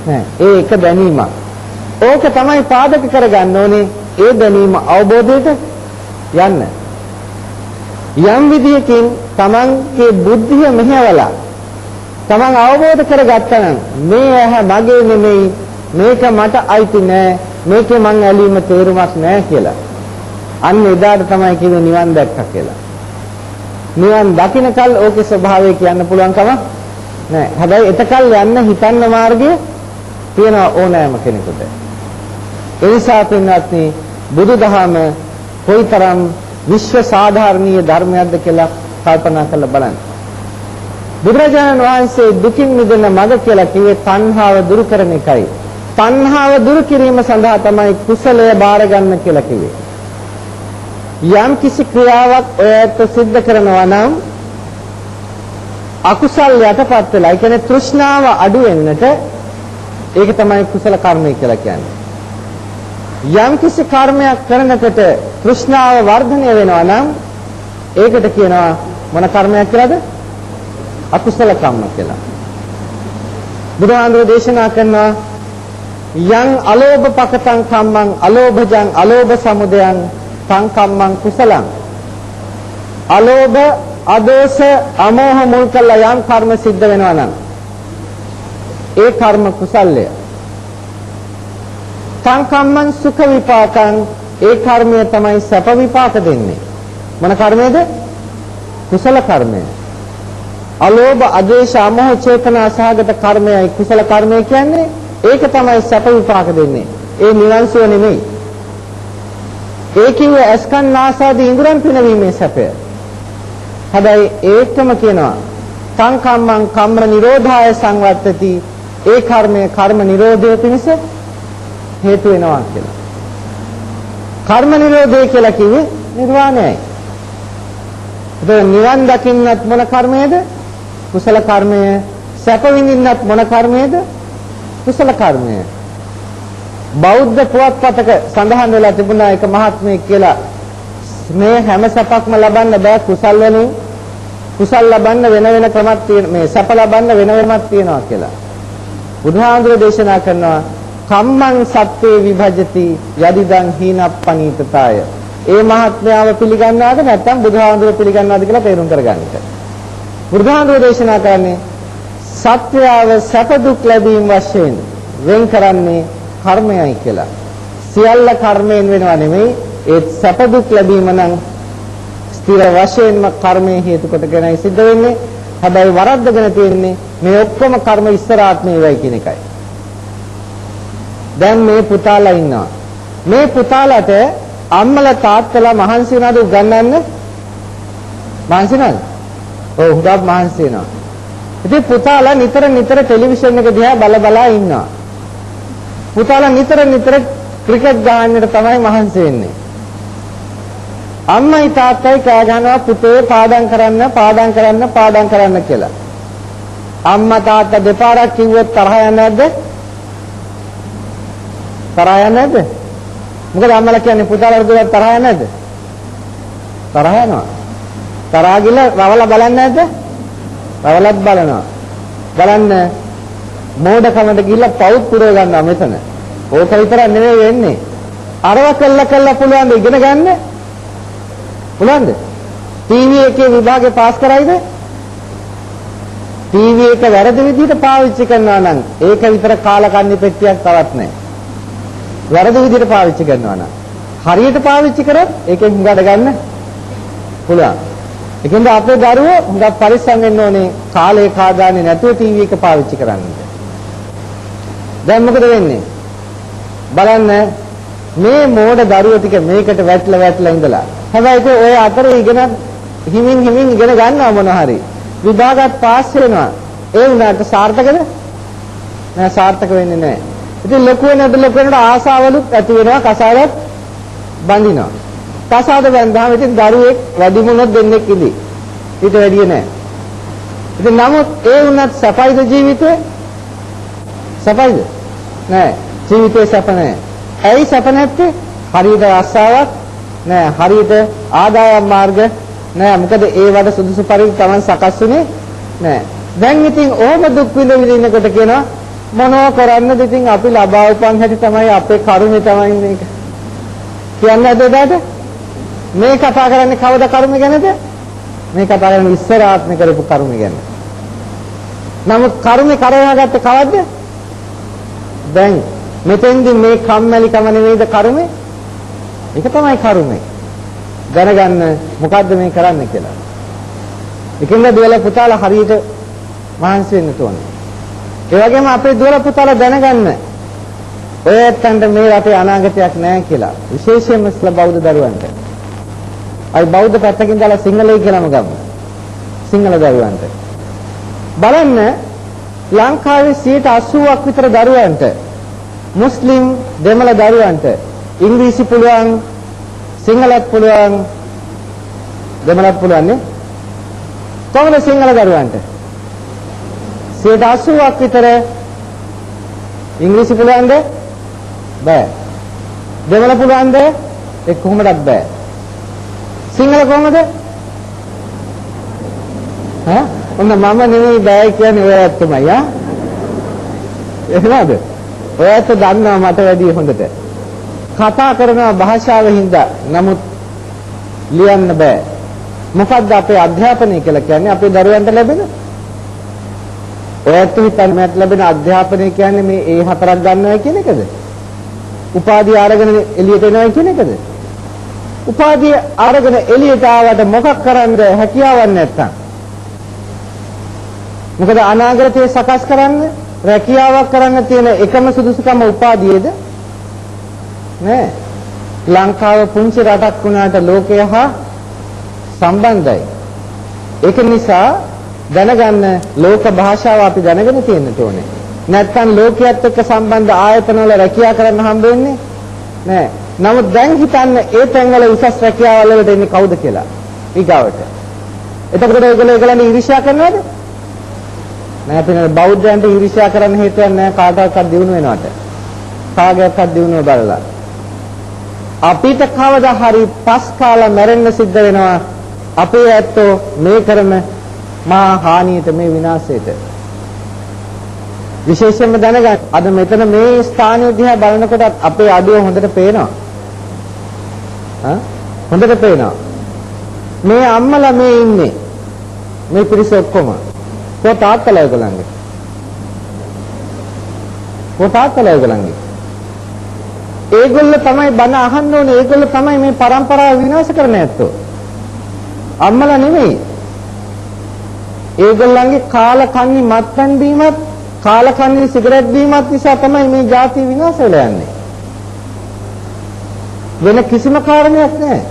නෑ. ඒ එක දැනීමක්. ඕක තමයි පාදක කරගන්න ඕනේ. ඒ දැනීම අවබෝධයට යන්න. යම් විදියකින් තමන්ගේ බුද්ධිය මෙහෙवला තමන් අවබෝධ කරගත්තා නම් මේ ඇහැ මගේ නෙමෙයි, මේක මට අයිති නෑ, මේකේ මං ඇලීම තේරුමක් නෑ කියලා. අන්න එදාට තමයි කියන්නේ නිවන් දැක්කා කියලා. නිවන් දකින්නකල් ඕකේ ස්වභාවය කියන්න පුළුවන් කම නෑ. හැබැයි එතකල් යන්න හිතන්න මාර්ගය තියෙන ඕනෑම කෙනෙකුට. ඒ නිසා පින්වත්නි බුදුදහම කොයිතරම් විශ්ව සාධාරණීය ධර්මයක්ද කියලා කල්පනා කරලා බලන්න. බුදුරජාණන් වහන්සේ දුකින් මිදෙන මඟ කියලා කිව්වේ තණ්හාව දුරු කරන එකයි. තණ්හාව දුරු කිරීම සඳහා තමයි කුසලය බාර ගන්න කියලා කිව්වේ. යම් කිසි ක්‍රියාවක් ඔයත් සිද්ධ කරනවා නම් අකුසල් යටපත් වෙලා, ඒ කියන්නේ තෘෂ්ණාව අඩු වෙන්නට ඒක තමයි කුසල කර්මය කියලා කියන්නේ. යම් කිසි කර්මයක් කරනකොට තෘෂ්ණාව වර්ධනය වෙනවා නම් ඒකට කියනවා මොන කර්මයක් කියලාද? අකුසල කර්ම කියලා. බුදුහාමුදුරේ දේශනා කරනවා යං අලෝභ පකතං කම්මං අලෝභජං අලෝභ සමුදයං තං කම්මං කුසලං. අලෝභ, අදෝස, අමෝහ මුල් කළා යම් කර්ම සිද්ධ වෙනවා නම් ඒ කර්ම කුසල්ය. තං කම්මං සුඛ විපාකං, ඒ කර්මය තමයි සැප විපාක දෙන්නේ. මොන කර්මයේද? කුසල කර්මය. අලෝභ, අද්වේෂ, අමෝහ චේතනා සහගත කර්මයයි කුසල කර්මය කියන්නේ. ඒක තමයි සැප විපාක දෙන්නේ. ඒ නිවන් සුව නෙමෙයි. ඒ කිව්වේ අස්කන් නාසාදී ඉඳුරන් පිනවීමේ සැපය. හැබැයි ඒකම කියනවා සංකම්මං කම්ම නිරෝධාය සංවත්තති. ඒ කර්මය කර්ම නිරෝධය පිණිස හේතු වෙනවා කියලා. කර්ම නිරෝධය කියලා කිව්වේ නිර්වාණයයි. ඒක නිවන් දකින්නත් මොන කර්මයේද? කුසල කර්මය. සැප විඳින්නත් මොන කර්මයේද? කුසල කර්මය. බෞද්ධ පුවත්පතක සඳහන් වෙලා තිබුණා එක මහත්මයෙක් කියලා මේ හැම සැපක්ම ලබන්න බෑ කුසල් වලින්. කුසල් ලබන්න වෙන වෙන ක්‍රමයක් තියෙන මේ සැප ලබන්න වෙන වෙනමක් තියෙනවා කියලා. බුදුහාමුදුරේ දේශනා කරනවා කම්මං සත්‍යේ විභජති යදිදං හීනප්පනීතතාය. ඒ මහත්මයාව පිළිගන්නවද නැත්නම් බුදුහාමුදුරේ පිළිගන්නවද කියලා තේරුම් කරගන්න. බුදුහාමුදුරේ දේශනා කරන්නේ සත්‍යව සැප දුක් ලැබීම වශයෙන් වෙන් කරන්නේ කර්මයයි කියලා. සියල්ල කර්මයෙන් වෙනව නෙමෙයි. ඒ සැප දුක් ලැබීම නම් ස්ථිර වශයෙන්ම කර්මයේ හේතු කොටගෙනයි සිද්ධ වෙන්නේ. හැබැයි වරද්දගෙන තියෙන්නේ මේ ඔක්කොම කර්ම ඉස්සරහාත්මේ වෙයි කියන එකයි. දැන් මේ පුතාලා ඉන්නවා. මේ පුතාලට අම්මලා තාත්තලා මහන්සි වෙනවද උගන්වන්න? මහන්සි නැද්ද? ඔව් හුඟක් මහන්සි වෙනවා. ඉතින් පුතාලා නිතර ටෙලිවිෂන් එක දිහා බලා ඉන්නවා. පුතාලා නිතර ක්‍රිකට් ගහන්නට තමයි මහන්සි වෙන්නේ. අම්මයි තාත්තයි කෑ ගහනවා පුතේ පාඩම් කරන්න කියලා. අම්මා තාත්තා දෙපාරක් කිව්වොත් තරහ යන්නේ නැද්ද? තරහ යන්නේ නැද්ද? මොකද අම්මලා කියන්නේ පුතාලාට දුවත් තරහ යන්නේ නැද්ද? තරහ යනවා. තරහ ගිහලා රවලා බලන්නේ නැද්ද? රවලත් බලනවා. බලන්න මෝඩකමට ගිහිල්ලා පවුත් පුරව ගන්නවා මෙතන. ඕක විතරක් නෙවෙයි වෙන්නේ. අරව කළා පුළුවන් ද ඉගෙන ගන්න? පුළුවන්ද? ටීවී එකේ විභාගේ පාස් කරයිද? ටීවී එක වැරදි විදිහට පාවිච්චි කරනවා නම් ඒක විතර කාලකන්ණි පෙට්ටියක් තවත් නැහැ. වැරදි විදිහට පාවිච්චි කරනවා නම් හරියට පාවිච්චි කරොත් ඒකෙන් හුඟ ගන්න පුළුවන්. ඒකෙන්ද අපේ දරුවෝ හුඟක් පරිස්සම් වෙන්න ඕනේ කාලේ කාදාන්නේ නැතුව ටීවී එක පාවිච්චි කරන්න. දැන් මොකද වෙන්නේ? බලන්න මේ මෝඩ දරුවෝ ටික මේකට වැටලා ඉඳලා. හැබැයි ඔය අතරේ ඉගෙන හිමින් ඉගෙන ගන්නවා මොන හරි. විභාගات පාස් වෙනවා. ඒ වුණාට සාර්ථකද? නෑ සාර්ථක වෙන්නේ නෑ. ඉතින් ලොකු වෙනකොට ආසාවලුත් ඇති වෙනවා කසාදත් බඳිනවා. කසාද බඳාම ඉතින් දරුවෙක් වැඩි මොනොත් දෙන්නෙක් ඉඳි. ඊට වැඩිය නෑ. ඉතින් නමුත් ඒ වුණත් සපයිද ජීවිතේ? සපයිද? නෑ. ජීවිතේ සප නෑ. ඇයි සප නැත්තේ? හරියට ආසාවක් නෑ. හරියට ආදායම් මාර්ග නෑ. මොකද ඒ වඩ සුදුසු පරිදි Taman සකස් වෙන්නේ නෑ. දැන් ඉතින් ඕම දුක් විඳිනකොට කියනවා මොනව කරන්නද ඉතින් අපි ලබා උපන් හැටි තමයි අපේ කර්මය තමයි මේක. කියන්නේ නැද්ද? මේ කතා කරන්නේ කවද කර්ම ගැනද? මේ කතා කරන්නේ ඉස්සර ආත්ම කරපු කර්ම ගැන. නමුත් කර්මේ කරවගත්තේ කවද්ද? දැන් මෙතෙන්දි මේ කම්මැලිකම නෙවෙයිද කර්මේ? ඒක තමයි කර්මේ. දැනගන්න මොකද්ද මේ කරන්නේ කියලා. ඒකෙන්ද දුවල පුතාලා හරියට මහන්සි වෙන්න ඕනේ. ඒ වගේම අපේ දුවල පුතාලා දැනගන්න ඔය ඇත්තන්ට මේ රටේ අනාගතයක් නැහැ කියලා. විශේෂයෙන්ම බෞද්ධ දරුවන්ට. අයි බෞද්ධ පැත්තකින් දාලා සිංහලයි කියලාම ගමු. සිංහල දරුවන්ට. බලන්න ලංකාවේ 80%ක් විතර දරුවන්ට මුස්ලිම් දෙමළ දරුවන්ට ඉංග්‍රීසි පුළුවන් සිංහලත් පුළුවන් දෙමළත් පුළුවන් නේ. කොහොමද සිංහල දරුවන්ට? 80%ක් විතර ඉංග්‍රීසි පුළුවන්ද? බෑ. දෙමළ පුළුවන්ද? ඒක කොහොමදත් බෑ. සිංහල කොහොමද? ඔන්න මම නෙවෙයි බෑ කියන්නේ ඔය ඇත්තමයි ආ. එහෙමද? ඔය ඇත්ත දන්නවා මට වැඩිය හොඳට. කතා කරන භාෂාව හින්දා නමුත් ලියන්න බෑ. මොකද්ද අපේ අධ්‍යාපනය කියලා කියන්නේ අපේ දරුවන්ට ලැබෙන? ඔය ඇත්ත හිතන්නට ලැබෙන අධ්‍යාපනය කියන්නේ මේ ඒ හතරක් ගන්නවා කියන එකද? උපාධිය අරගෙන එළියට එනවා කියන එකද? උපාධිය අරගෙන එළියට ආවට මොකක් කරන්නද හැකියාවක් නැත්තම්? මොකද අනාගතය සකස් කරන්න රැකියාවක් කරන්න තියෙන එකම සුදුසුකම උපාධියද? නෑ. ලංකාව පුංචි රටක් වුණාට ලෝකය හා සම්බන්ධයි. ඒක නිසා දැනගන්න ලෝක භාෂාව අපි දැනගෙන තියෙන්න ඕනේ. නැත්නම් ලෝකයේත් එක්ක සම්බන්ධ ආයතනවල රැකියාව කරන්න හම්බ වෙන්නේ නෑ. නමුත් දැන් හිතන්න ඒ තැන්වල උසස් රැකියාවල් වලට එන්නේ කවුද කියලා? ඊගාවට. එතකොට ඒගොල්ලෝ ඊර්ෂ්‍යා කරනවද? නෑ පිළිගන්න බෞද්ධයන්ට ඊර්ෂ්‍යා කරන්න හේතුවක් නෑ කාටවත් දිනු වෙනවට. කාගේවත් දිනුව බලලා. අපිට කවදා හරි පස් කාලා මැරෙන්න සිද්ධ වෙනවා. අපේ ඇත්තෝ මේ කරන මහා හානියට මේ විනාශයට. විශේෂයෙන්ම දැනගන්න අද මෙතන මේ ස්ථානයේ දිහා බලනකොට අපේ අඩුව හොඳට පේනවා. හොඳට පේනවා. මේ අම්මලා මේ ඉන්නේ. මේ පිරිස ඔක්කොම. තාත්තලා ඒගොල්ලන්ගේ. තාත්තලා ඒගොල්ලන්ගේ. ඒගොල්ලෝ තමයි බණ අහන්න ඕනේ. ඒගොල්ලෝ තමයි මේ પરම්පරාව විනාශ කරන්න ඇත්තෝ. අම්මලා නෙමෙයි. ඒගොල්ලන්ගේ කාලකන්ණි මත්පැන් බීමත්, කාලකන්ණි සිගරට් බීමත් නිසා තමයි මේ ජාතිය විනාශ වෙලා යන්නේ. වෙන කිසිම කාරණයක් නැහැ.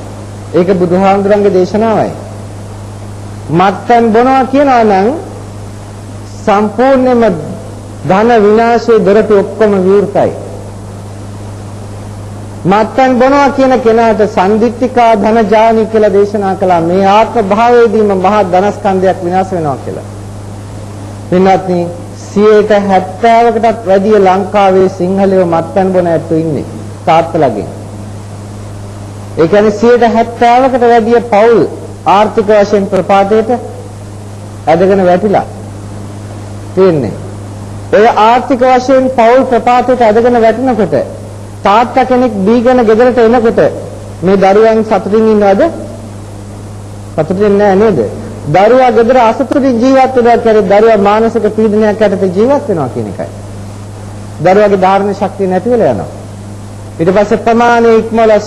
ඒක බුදුහාමුදුරන්ගේ දේශනාවයි. මත්පැන් බොනවා කියනවා නම් සම්පූර්ණයෙන්ම ධන විනාශයේ දොරටු ඔක්කොම විවෘතයි. මත්පැන් බොනවා කියන කෙනාට සම්දිත්තිකා ධනජානි කියලා දේශනා කළා. මේ ආත්ම භාවයේදීම මහා ධනස්කන්ධයක් විනාශ වෙනවා කියලා. පින්වත්නි 70%කටත් වැඩි ලංකාවේ සිංහලයෝ මත්පැන් බොන ඇත්තෝ ඉන්නේ තාත්තලාගෙන්. ඒ කියන්නේ 70%කට වැඩි පවුල් ආර්ථික වශයෙන් ප්‍රපාතයට ඇදගෙන වැටිලා තියෙන්නේ. ඔය ආර්ථික වශයෙන් පෞල් ප්‍රපාතයට ඇදගෙන වැටෙනකොට තාත්තා කෙනෙක් බීගෙන ගෙදරට එනකොට මේ දරුවන් සතුටින් ඉන්නවද? සතුටින් නෑ නේද? දරුවා ගෙදර අසතුටින් ජීවත් වෙනවා කියන්නේ දරුවා මානසික පීඩනයක් යටතේ ජීවත් වෙනවා කියන එකයි. දරුවාගේ ධාරණ ශක්තිය නැති වෙලා යනවා. ඊට පස්සේ ප්‍රමාණයේ ඉක්මවලා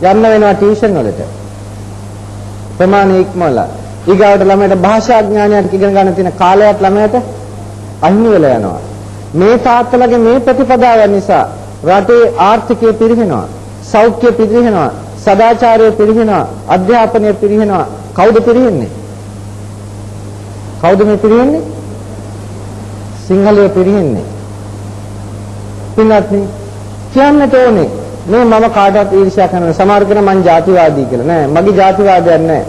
යන්න වෙනවා ටියුෂන් වලට. ප්‍රමාණයේ ඉක්මවලා ඊගාවට ළමයට භාෂා ඥානයක් ඉගෙන ගන්න තියෙන කාලයක් ළමයට අහිමි වෙලා යනවා. මේ තාත්තලගේ මේ ප්‍රතිපදාව නිසා රටේ ආර්ථිකය පිරිහෙනවා, සෞඛ්‍ය පිරිහෙනවා, සදාචාරය පිරිහෙනවා, අධ්‍යාපනය පිරිහෙනවා. කවුද පිරිහෙන්නේ? කවුද මේ පිරිහෙන්නේ? සිංහලයේ පිරිහෙන්නේ. පින්වත්නි කියන්නට ඕනේ මේ මම කාටවත් ඊර්ෂ්‍යා කරනවා. සමහර කෙනා මං ජාතිවාදී කියලා. නෑ මගේ ජාතිවාදයක් නෑ.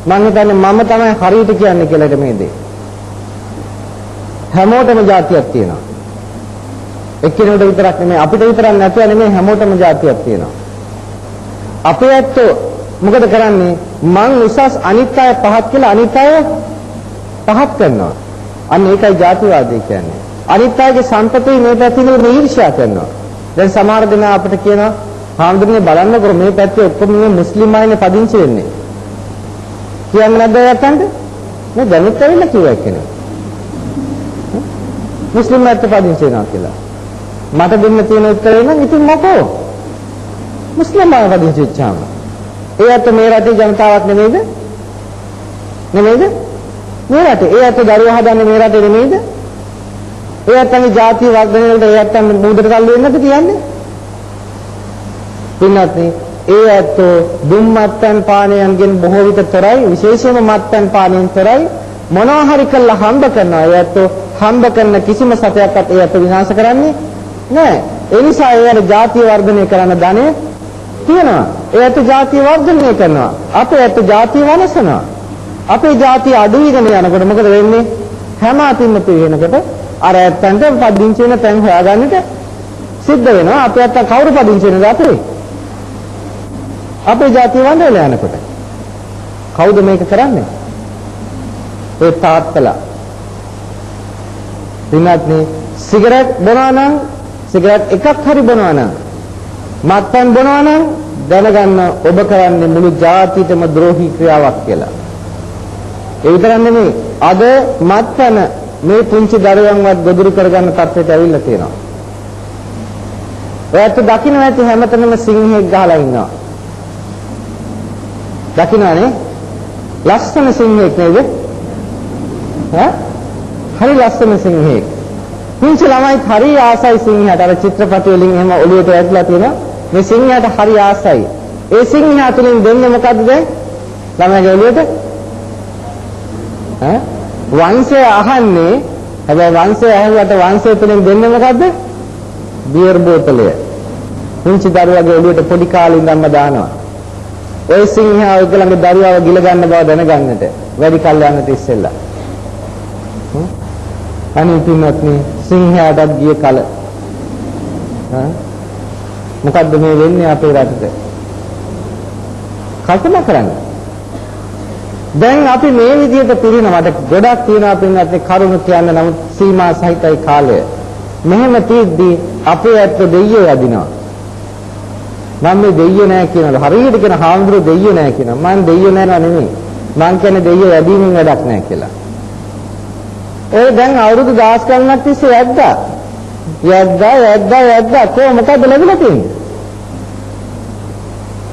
මම හිතන්නේ මම තමයි හරියට කියන්නේ කියලා මේ දේ. හැමෝටම જાතියක් තියෙනවා. එක්කෙනෙකුට විතරක් නෙමෙයි අපිට විතරක් නැතුව නෙමෙයි හැමෝටම જાතියක් තියෙනවා. අපේ ඇත්තෝ මොකද කරන්නේ? මං උසස් අනිත් අය පහත් කියලා අනිත් අය පහත් කරනවා. අන්න ඒකයි જાතිවාදය කියන්නේ. අනිත් අයගේ සම්පතේ මේ පැත්තේ ඊර්ෂ්‍යා කරනවා. දැන් සමහර දෙනා අපිට කියනවා හාමුදුරනේ බලන්නකො මේ පැත්තේ ඔක්කොම මුස්ලිම් අයනේ පදිංචි වෙන්නේ. කියන්නේ නැද්ද යත්තන්ට? මේ දැනුත් ඇවිල්ලා කිව්වා කෙනෙක්. මුස්ලිම් අයත් පදිංචි වෙනවා කියලා. මට දෙන්න තියෙන උත්තරේ නම් ඉතින් මොකෝ? මුස්ලිම් අය පදිංචි වෙච්චාම. ඒ අත මේ රටේ ජනතාවක් නෙමෙයිද? නෙමෙයිද? මේ රටේ ඒ අත දරුවෝ හදන්නේ මේ රටේ නෙමෙයිද? ඒ අතගේ ಜಾති වර්ධනය වලට ඒ අතම මූදට තල්ලු වෙන්නද කියන්නේ? පින්වත්නි ඒ ඇත්තෝ දුම් මත්පැන් පානයන්ගෙන් බොහෝ විට තොරයි, විශේෂයෙන්ම මත්පැන් පානයෙන් තොරයි. මොනවා හරි කළා හම්බ කරනවා. ඒ ඇත්තෝ හම්බ කරන කිසිම සතයක්වත් ඒ ඇත්ත විනාශ කරන්නේ නැහැ. ඒ නිසා ඒ අර ಜಾතිය වර්ධනය කරන ධනෙ තියෙනවා. ඒ ඇත්ත ಜಾතිය වර්ධනය කරනවා. අපේ ඇත්ත ಜಾතිය වනසනවා. අපේ ಜಾතිය අඩු වෙන යනකොට මොකද වෙන්නේ? හැම අතින්ම පිරිනකොට අර ඇත්තන්ට පදිංචි වෙන තැන් හොයාගන්නට සිද්ධ වෙනවා. අපේ ඇත්ත කවුරු පදිංචි වෙනද අපේ? අපේ ජාතිය වන්දනය යනකොට කවුද මේක කරන්නේ? ඒ තාත්තලා. දිනත්නි සිගරට් බොනවා නම් සිගරට් එකක් හරි බොනවා නම් මත්පැන් බොනවා නම් දැනගන්න ඔබ කරන්නේ මුළු ජාතියටම ද්‍රෝහී ක්‍රියාවක් කියලා. ඒ විතරක් නෙමෙයි අද මත්පැන මේ පුංචි දරුවන්වත් ගොදුරු කරගන්න තත්ත්වයට ඇවිල්ලා තියෙනවා. ඔයත් දකින්න නැති හැමතැනම සිංහෙක් ගහලා ඉන්නවා. දකින්නනේ ලස්සන සිංහෙක් නේද? හරි ලස්සන සිංහෙක්. පුංචි ළමයිත් හරි ආසයි සිංහයාට. අර චිත්‍රපටි වලින් එහෙම ඔළුවට වැටලා තියෙනවා. මේ සිංහයාට හරි ආසයි. ඒ සිංහයා තුලින් දෙන්නේ මොකද්ද දැන්? ළමයිගේ ඔළුවට වංශය අහන්නේ. හැබැයි වංශය ඇහුවට වංශය තුලින් දෙන්නේ මොකද්ද? බියර් බෝතලය. පුංචි දරුවාගේ ඔළුවට පොඩි කාලේ ඉඳන්ම දානවා. ඔය සිංහයා ඔයගලගේ දරුවාව ගිල ගන්න බව දැනගන්නට වැඩි කල් යන්නට ඉස්සෙල්ලා. අනිතින්වත් සිංහයාටත් ගිය කල මොකද්ද මේ වෙන්නේ අපේ රටේ? කල්පනා කරන්න. දැන් අපි මේ විදිහට පිරිනවට ගොඩක් තියෙනවා පින්නත් කරුණු කියන්න නමුත් සීමා සහිතයි කාලය. මෙහෙම තියෙද්දි අපේ ඇත්ත දෙයියෝ යදිනවා. මම මේ දෙයියෝ නෑ කියනවා. හරියට කියන හාමුදුරුවෝ දෙයියෝ නෑ කියනවා. මම දෙයියෝ නෑ නෙමෙයි. මං කියන්නේ දෙයියෝ යදීමින් වැඩක් නෑ කියලා. ඒ දැන් අවුරුදු 10 ගණනක් තිස්සේ යද්දා කොහොම මොකද ලැබිලා තියෙන්නේ?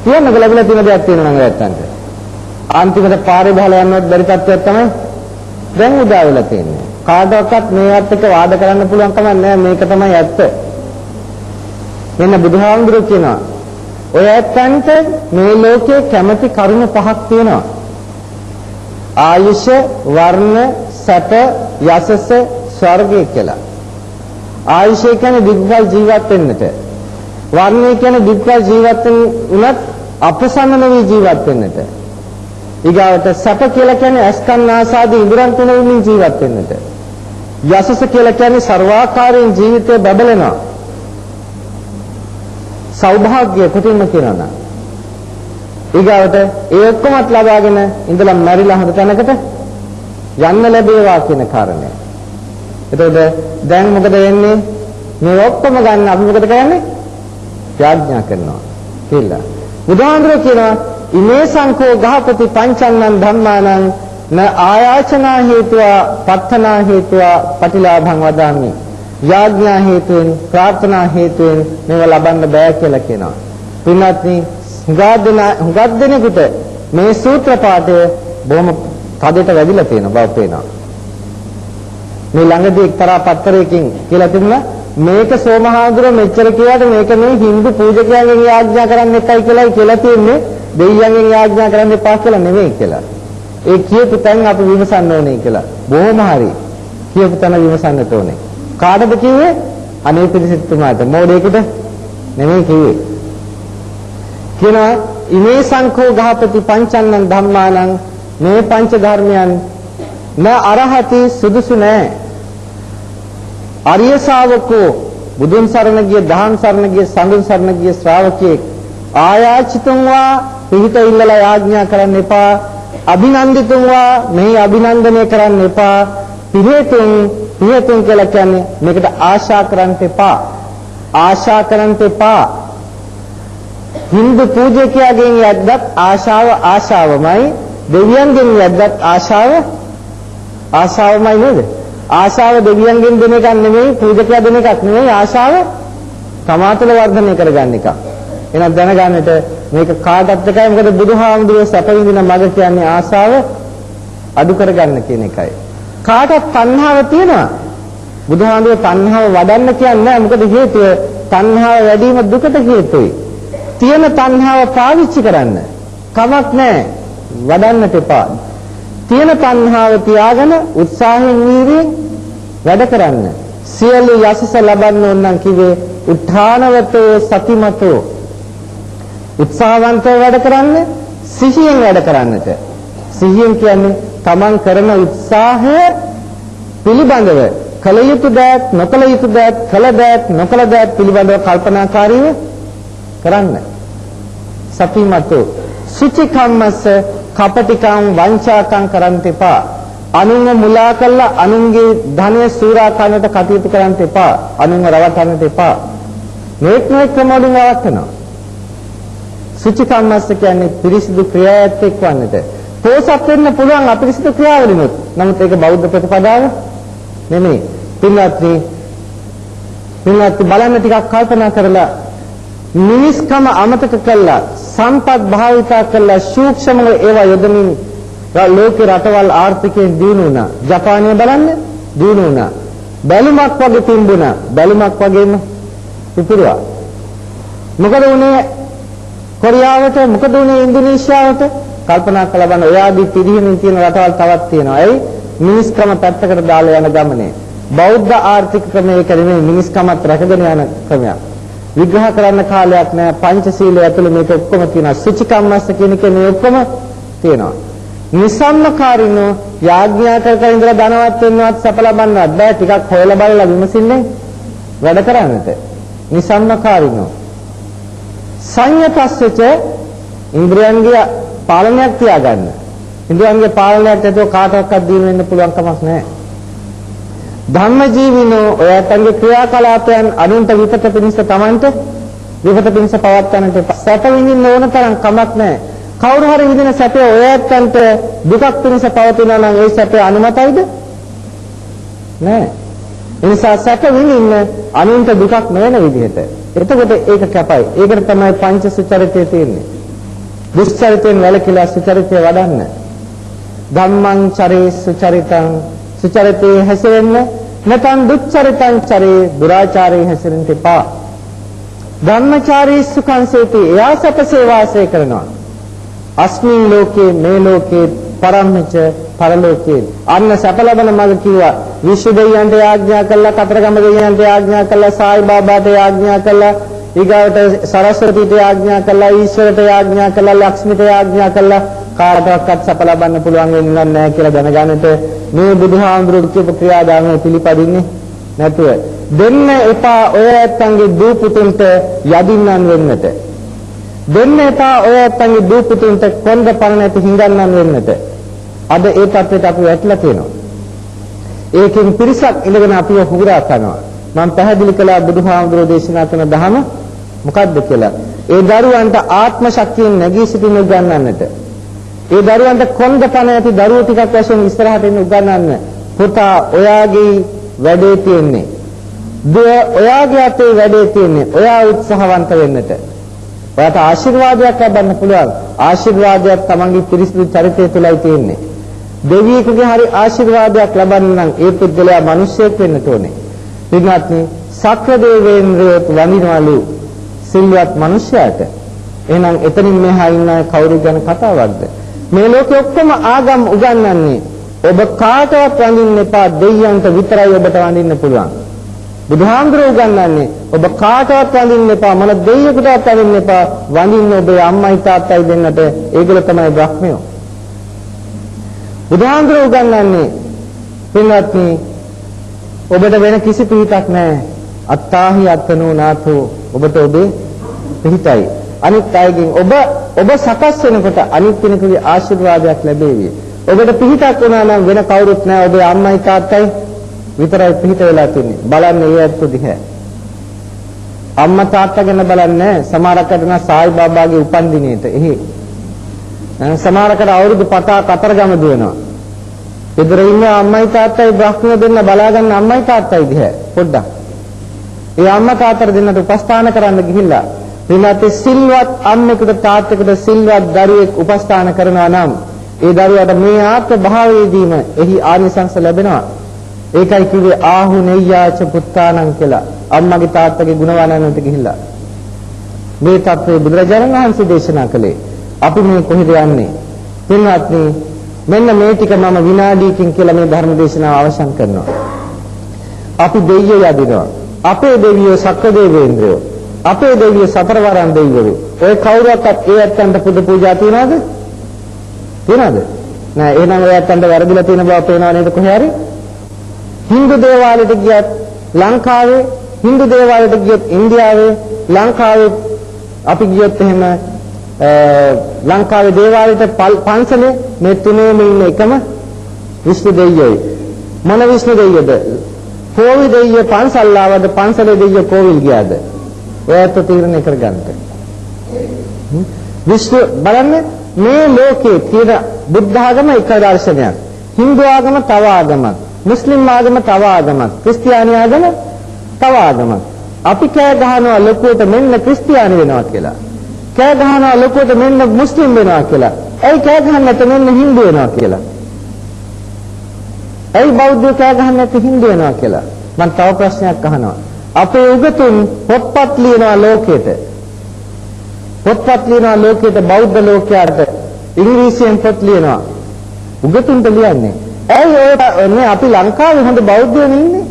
කියන්නක ලැබිලා තියෙන දෙයක් තියෙනවා නම් නැත්තන්ට. අන්තිමට පාරේ බහලා යන්නවත් බැරි තත්ත්වයක් තමයි දැන් උදා වෙලා තියෙන්නේ. කාටවත් මේවත් එක්ක වාද කරන්න පුළුවන් කමක් නැහැ. මේක තමයි ඇත්ත. මෙන්න බුදුහාමුදුරුවෝ කියනවා ඔය ඇත්තන්ට මේ ලෝකේ කැමැති කරුණ පහක් තියෙනවා. ආයුෂ, වර්ණ, සැප, යසස, ස්වර්ගය කියලා. ආයුෂය කියන්නේ දිග්ගල් ජීවත් වෙන්නට. වර්ණය කියන්නේ දිග්ගල් ජීවත් වුණත් අපසන්න නොවි ජීවත් වෙන්නට. ඊගාවට සැප කියලා කියන්නේ අස්කන් ආසාදී ඉඳුරන් තුනෙන් ජීවත් වෙන්නට. යසස කියලා කියන්නේ ਸਰවාකාරයෙන් ජීවිතය බබලනවා. සෞභාග්‍ය කොටින්ම කියනවා නම් ඊගාවට ඒ ඔක්කොමත් ලබාගෙන ඉඳලා මැරිලා හොඳ තැනකට යන්න ලැබේවා කියන කාරණය. එතකොට දැන් මොකද වෙන්නේ? මේ ඔක්කොම ගන්න අපි මොකද කරන්නේ? ත්‍යාඥා කරනවා කියලා. බුදුහාමුදුරුවෝ කියනවා ඉමේ සංකෝ ගහපති පංචන්නං ධම්මානං න ආයාචනා හේතුවා පත්තනා හේතුවා පටිලාභං වදාමි. යාඥා හේතුවෙන් ප්‍රාර්ථනා හේතුවෙන් මේව ලබන්න බෑ කියලා කියනවා. පින්වත්නි හුඟක් දෙනෙකුට මේ සූත්‍ර පාඨය බොහොම කඩේට වැදිලා තියෙන බව පේනවා. මේ ළඟදී එක්තරා පත්තරයකින් කියලා තිබුණා මේක සෝමහාඳුර මෙච්චර කිව්වට මේක මේ Hindu පූජකයන්ගෙන් යාඥා කරන්න එපයි කියලා තියෙන්නේ දෙවියන්ගෙන් යාඥා කරන්න එපා කියලා නෙවෙයි කියලා. ඒ කියපු තැන් අපි විමසන්න ඕනේ කියලා. බොහොම හරි. කියපු තැන විමසන්න ඕනේ. කාටද කිව්වේ? අනේ පිළිසිතුමාට. මොඩේකට නෙමෙයි කිව්වේ. කියනවා ඉමේ සංඛෝ ගහපති පංචන්නං ධම්මානං මේ පංච ධර්මයන් න අරහති සුදුසු නෑ. ආර්ය ශාවකෝ බුදුන් සරණ ගිය, දහම් සරණ ගිය, සංඝ සරණ ගිය ශ්‍රාවකෙක් ආයාචිතුම් වා පිහිට ඉල්ලලා යාඥා කරන්න එපා. අභිනන්දිතුම් වා මෙහි අභිනන්දනය කරන්න එපා. පිහිටුම් කියලා කියන්නේ මේකට ආශා කරන්න එපා. ආශා කරන්න එපා. Hindu පූජකයාගෙන් යද්දත් ආශාවමයි, දෙවියන්ගෙන් යද්දත් ආශාවමයි නේද? ආශාව දෙවියන්ගෙන් දෙන එකක් නෙමෙයි, පූජකයා දෙන එකක් නෙමෙයි. ආශාව තමාතුල වර්ධනය කරගන්න එක. එහෙනම් දැනගන්නට මේක කාටත් එකයි. මොකද බුදුහාමුදුරුවෝ සැප විඳින මඟ කියන්නේ ආශාව අඩු කරගන්න කියන එකයි. කාටත් තණ්හාව තියෙනවා. බුදුහාමුදුරුවෝ තණ්හාව වඩන්න කියන්නේ නැහැ. මොකද හේතුව තණ්හාව වැඩි වීම දුකට හේතුයි. තියෙන තණ්හාව පාවිච්චි කරන්න කමක් නැහැ. වඩන්නට එපා. තියෙන තණ්හාව තියාගෙන උත්සාහයෙන් වීර්යයෙන් වැඩ කරන්න. සියලු යසස ලබන්න ඕන නම් කිව්වේ උත්ථානවතෝ සතිමතෝ. උත්සාහවන්තව වැඩ කරන්න, සිහියෙන් වැඩ කරන්නට. සිහියෙන් කියන්නේ තමන් කරන උත්සාහය පිළිබඳව කල යුතු දෑත්, නොකල යුතු දෑත්, කල දෑත්, නොකල දෑත් පිළිබඳව කල්පනාකාරීව කරන්න. සතිමතෝ සුචිකම්මස්ස කපටිකම් වංචාකම් කරන්ට එපා. අනුන්ව මුලා කරලා අනුන්ගේ ධනය සූරා කරන්නට කටයුතු කරන්ට එපා. අනුන්ව රවටන්නට එපා. මේක ක්‍රමවලින් රවටනවා. සුචිකම්මස්ස කියන්නේ පිරිසිදු ක්‍රියාවත් එක්වන්නට. පෝසත් වෙන්න පුළුවන් අපිරිසිදු ක්‍රියාවලිනුත්. නමුත් ඒක බෞද්ධ ප්‍රතිපදාව නෙමෙයි. පින්වත්නි බලන්න ටිකක් කල්පනා කරලා මිනිස්කම අමතක කළා, සම්පත් භාවිතා කළා, සූක්ෂමව ඒවා යොදමින් ලෝක රටවල් ආර්ථිකයෙන් දියුණු වුණා. ජපානය බලන්න, දිනු වුණා. බැලුමක් වගේ තිබුණා. බැලුමක් වගේම ඉතුරුවා. මොකද උනේ කොරියාවට, මොකද උනේ ඉන්දුනීසියාවට? කල්පනා කළා බලන්න ඔය ආදී පිරිහමින් තියෙන රටවල් තවත් තියෙනවා. ඇයි? මිනිස්කම පැත්තකට දාලා යන ගමනේ. බෞද්ධ ආර්ථික ක්‍රමයේ කරන්නේ මිනිස්කමත් රැකගෙන යන ක්‍රමයක්. විග්‍රහ කරන්න කාලයක් නැහැ. පංචශීලය ඇතුළේ මේක ඔක්කොම තියෙනවා. සුචිකම්මස්ස කියන එක මේ ඔක්කොම තියෙනවා. නිසම්මකාරිනෝ යාඥා කර කර ඉඳලා ධනවත් වෙන්නවත් සැප ලබන්නවත් බෑ. ටිකක් හොයලා බලලා විමසින්නේ වැඩ කරන්නට. නිසම්මකාරිනෝ සංයතස්සච ඉන්ද්‍රයන්ගේ පාලනයක් තියාගන්න. ඉන්ද්‍රයන්ගේ පාලනයක් ඇතුව කාටවත් දිනු වෙන්න පුළුවන් කමක් නැහැ. ධම්මජීවිනෝ ඔයයන්ගේ ක්‍රියාකලාපයන් අනුන්ට විපත පිණිස තමන්ට විපත පිණිස පවත්වන්නට සැප විඳින්න ඕන තරම් කමක් නැහැ. කවුරු හරි විඳින සැපය ඔයයන්ට දුකක් පිණිස පවතිනවා නම් ඒ සැපය අනුමතයිද? නැහැ. ඒ නිසා සැප විඳින්න අනුන්ට දුකක් නොවන විදිහට. එතකොට ඒක කැපයි. ඒකට තමයි පංච සුචරිතය තියෙන්නේ. දුස්චරිතයෙන් වැළකීලා සුචරිතය වඩන්න. ධම්මං චරේ සුචරිතං සුචරිතේ හැසිරෙන්න නැත්නම් දුච්චරිතං චරේ දුරාචාරේ හැසිරෙන්න එපා. ධම්මචාරී සුඛංසේති එයා සැපසේ වාසය කරනවා. අස්මින් ලෝකේ මේ ලෝකේ පරම්මිච පරලෝකේ අන්න සැප ලබන මඟ කිව්වා. විශ්ව දෙවියන්ට යාඥා කළා, කතරගම දෙවියන්ට යාඥා කළා, සායි බාබාට යාඥා කළා, ඊගාවට සරස්වතීට යාඥා කළා, ඊශ්වරට යාඥා කළා, ලක්ෂ්මීට යාඥා කළා. කාටවත් සැප ලබන්න පුළුවන් වෙන්නේ නැහැ කියලා දැනගන්නට මේ බුදුහාමුදුරුවෝ කියපු ක්‍රියාදාමයේ පිළිපදින්නේ නැතුව දෙන්න එපා ඔය ඇත්තන්ගේ දූ පුතුන්ට යදින්නන් වෙන්නට. දෙන්න එපා ඔය ඇත්තන්ගේ දූ පුතුන්ට කොන්ද පණ නැති හිඟන්නන් වෙන්නට. අද ඒ තත්ත්වයට අපි වැටලා තියෙනවා. ඒකෙන් පිරිසක් ඉඳගෙන අපිව හුරා කරනවා. මම පැහැදිලි කළා බුදුහාමුදුරුවෝ දේශනා කරන ධහම මොකක්ද කියලා. ඒ දරුවන්ට ආත්ම ශක්තියෙන් නැගී සිටින්න උගන්වන්නට. ඒ දරුවන්ට කොන්ද පණ ඇති දරුවෝ ටිකක් වශයෙන් ඉස්සරහට එන්න උගන්වන්න. පුතා ඔයාගේ වැඩේ තියෙන්නේ. දුව ඔයාගේ අතේ වැඩේ තියෙන්නේ. ඔයා උත්සාහවන්ත වෙන්නට. ඔයාට ආශිර්වාදයක් ලබන්න පුළුවන්. ආශිර්වාදයක් තමන්ගේ පිරිසිදු චරිතය තුළයි තියෙන්නේ. දෙවියෙකුගේ හරි ආශිර්වාදයක් ලබන්න නම් ඒ පුද්ගලයා මිනිසෙක් වෙන්න ඕනේ. පින්වත්නි, සක්‍ර දේවේන්ද්‍රයෝ වඳිනවලු සිල්වත් මිනිසයාට. එහෙනම් එතනින් මෙහා ඉන්න කවුරු ගැන කතාවක්ද? මේ ලෝකෙ ඔක්කොම ආගම් උගන්වන්නේ ඔබ කාටවත් වඳින්න එපා, දෙවියන්ට විතරයි ඔබට වඳින්න පුළුවන්. බුදුහාමුදුරුවෝ උගන්වන්නේ ඔබ කාටවත් වඳින්න එපා, මොන දෙවියෙකුටවත් වඳින්න එපා, වඳින්න ඔබේ අම්මයි තාත්තයි දෙන්නට. ඒගොල්ලෝ තමයි බ්‍රහ්මයෝ. බුදුහාමුදුරුවෝ උගන්වන්නේ පින්වත්නි ඔබට වෙන කිසි පිහිටක් නැහැ. අත්තාහි අත්තනෝ නාතෝ ඔබට ඔබේ පිහිටයි. අනිත් අයගෙන් ඔබ සකස් වෙනකොට අනිත් කෙනෙකුගේ ආශිර්වාදයක් ලැබෙවි. ඔබට පිහිටක් වුණා නම් වෙන කවුරුත් නැහැ. ඔබේ අම්මයි තාත්තයි විතරයි පිහිට වෙලා තියෙන්නේ. බලන්න ඒ ඇත්ත දිහා. අම්මා තාත්තා ගැන බලන්නේ සමහරකට නම් සායි බාබාගේ උපන්දිනේට. එහි සමහරකට අවුරුදු 5 කතරගම දුවනවා. ඉදර ඉන්න අම්මයි තාත්තයි බ්‍රහ්මය දෙන්න බලාගන්න අම්මයි තාත්තයි දිහා පොඩ්ඩක්. ඒ අම්මා තාත්තට දෙන්නට උපස්ථාන කරන්න ගිහිල්ලා විනාති සිල්වත් අම්මෙකුට තාත්තෙකුට සිල්වත් දරුවෙක් උපස්ථාන කරනවා නම් ඒ දරුවාට මේ ආත්ම භාවයේදීම එහි ආනිසංස ලැබෙනවා. ඒකයි කිව්වේ ආහු නෙය්‍යාච පුත්තානං කියලා. අම්මගේ තාත්තගේ ගුණ වර්ණනට ගිහිල්ලා මේ තත්ත්වයේ බුදුරජාණන් වහන්සේ දේශනා කළේ. අපි මේ කොහෙද යන්නේ? පින්වත්නි, මෙන්න මේ ටික මම විනාඩියකින් කියලා මේ ධර්ම දේශනාව අවසන් කරනවා. අපි දෙවියෝ යදිනවා. අපේ දෙවියෝ සක්‍ර දේවේන්ද්‍රයෝ. අපේ දෙවියෝ සතරවරන් දෙවියෝ. ඔය කවුරුවක්වත් ඒ ඇත්තන්ට පුද පූජා තියනවද? තියනවද? නෑ. එහෙනම් ඔය ඇත්තන්ට වැරදිලා තියෙන බව පේනව නේද කොහේ හරි? හින්දු දේවාලයට ගියත් ලංකාවේ, හින්දු දේවාලයට ගියත් ඉන්දියාවේ, ලංකාවේ අපි ගියොත් එහෙම ලංකාවේ දේවාලයට පන්සලේ මේ තුනේම ඉන්න එකම විෂ්ණු දෙවියෝයි. මොන විෂ්ණු දෙවියද? කෝවිල් දෙවියෝ පන්සල් ආවද, පන්සලේ දෙවියෝ කෝවිල් ගියාද? ඔයත් තීරණය කරගන්න. විශ්ව බලන්න මේ ලෝකේ තියෙන බුද්ධ ආගම එක දර්ශනයක්. හින්දු ආගම තව ආගමක්. මුස්ලිම් ආගම තව ආගමක්. ක්‍රිස්තියානි ආගම තව ආගමක්. අපි කෑ ගහනවා ලොකුවට මෙන්න ක්‍රිස්තියානි වෙනවා කියලා. කෑ ගහනවා ලොකුවට මෙන්න මුස්ලිම් වෙනවා කියලා. ඇයි කෑ ගහන්නේ නැත්නම් මෙන්න හින්දු වෙනවා කියලා? ඇයි බෞද්ධයෝ කෑ ගහන්නේ නැති හින්දු වෙනවා කියලා. මම තව ප්‍රශ්නයක් අහනවා. අපේ උගතුන් පොත්පත් ලියනවා ලෝකෙට. පොත්පත් ලියනවා ලෝකෙට බෞද්ධ ලෝකයට ඉංග්‍රීසියෙන් පොත් ලියනවා. උගතුන්ට ලියන්නේ. ඇයි ඔය මේ අපි ලංකාවේ හොඳ බෞද්ධයෝ ඉන්නේ?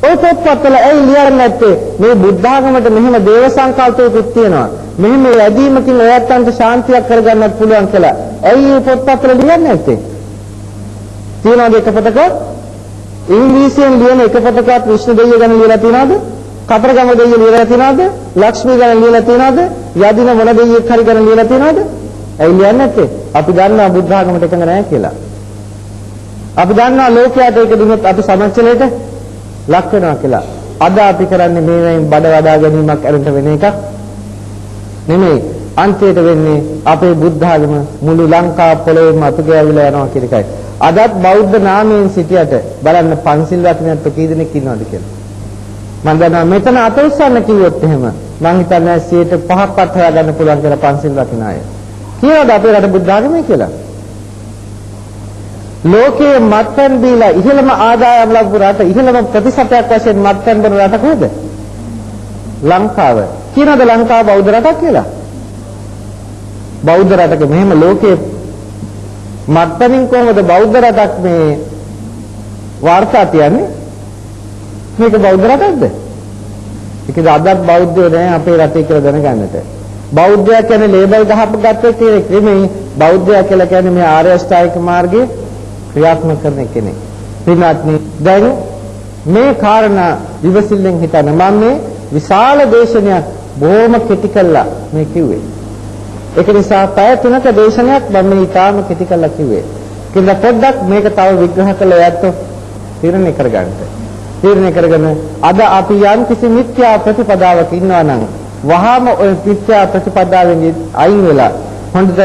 ඔය පොත්පත්වල ඇයි ලියන්නේ නැත්තේ? මේ බුද්ධ ආගමට මෙහෙම දේව සංකල්පයකුත් තියෙනවා. මෙහෙම ඇදීමකින් ඔයයන්ට ශාන්තියක් කරගන්නත් පුළුවන් කියලා. ඇයි මේ පොත්පත්වල ලියන්නේ නැත්තේ? තියනවාද එක පොතක? ඉංග්‍රීසියෙන් ලියන එක පොතකත් විෂ්ණු දෙවියෝ ගැන ලියලා තියනවාද? කතරගම දෙවියෝ ලියලා තියනවාද? ලක්ෂ්මී ගැන ලියලා තියනවාද? යදින මොන දෙවියෙක් හරි ගැන ලියලා තියනවාද? ඇයි ලියන්නේ නැත්තේ? අපි දන්නවා බුද්ධ ආගමට එකඟ නැහැ කියලා. අපි දන්නවා ලෝකයට ඒක දුන්නොත් අපි සමච්චලයට ලක් වෙනවා කියලා. අද අපි කරන්නේ මේවෙන් බඩ වඩා ගැනීමක් අරන්ට වෙන එකක් නෙමෙයි. අන්තිමට වෙන්නේ අපේ බුද්ධ ආගම මුළු ලංකා පොළොවේම අතු ගෑවිලා යනවා කියන එකයි. අදත් බෞද්ධ නාමයෙන් සිටියට බලන්න පන්සිල් රකින්නත් කී දෙනෙක් ඉන්නවද කියලා. මම දන්නවා මෙතන අත උස්සන්න කිව්වොත් එහෙම මං හිතන්නේ 5%ක්වත් හොයාගන්න පුළුවන් කියලා පන්සිල් රකින්න අය. කියනවාද අපේ රට බුද්ධ ආගමයි කියලා? ලෝකයේ මත්පැන් දීලා ඉහළම ආදායම් ලබපු රට ඉහළම ප්‍රතිශතයක් වශයෙන් මත්පැන් බොන රට කොහෙද? ලංකාව. කියනවාද ලංකාව බෞද්ධ රටක් කියලා? බෞද්ධ රටක මෙහෙම ලෝකයේ මත්පැනින් කොහොමද බෞද්ධ රටක් මේ වාර්තා තියන්නේ? මේක බෞද්ධ රටක්ද? ඒකද අදත් බෞද්ධයෝ නෑ අපේ රටේ කියලා දැනගන්නට. බෞද්ධයා කියන්නේ ලේබල් ගහපු ගත්තේ කෙනෙක් නෙමෙයි. බෞද්ධයා කියලා කියන්නේ මේ ආර්ය අෂ්ටාංගික මාර්ගයේ ක්‍රියාත්මක කරන කෙනෙක්. පින්වත්නි දැන් මේ කාරණා විවසිල්ලෙන් හිතන්න මම මේ විශාල දේශනයක් බොහොම කෙටි කළා මේ කිව්වේ. ඒක නිසා පැය 3ක දේශනයක් මම මේ ඊටාම කෙටි කළා කිව්වේ. කින්ද පොඩ්ඩක් මේක තව විග්‍රහ කළා යැත්තෝ තීරණය කරගන්න. තීරණය කරගෙන අද අපි යම් කිසි මිත්‍යා ප්‍රතිපදාවක ඉන්නවා නම් වහාම ඔය මිත්‍යා ප්‍රතිපදාවෙන් අයින් වෙලා හොඳට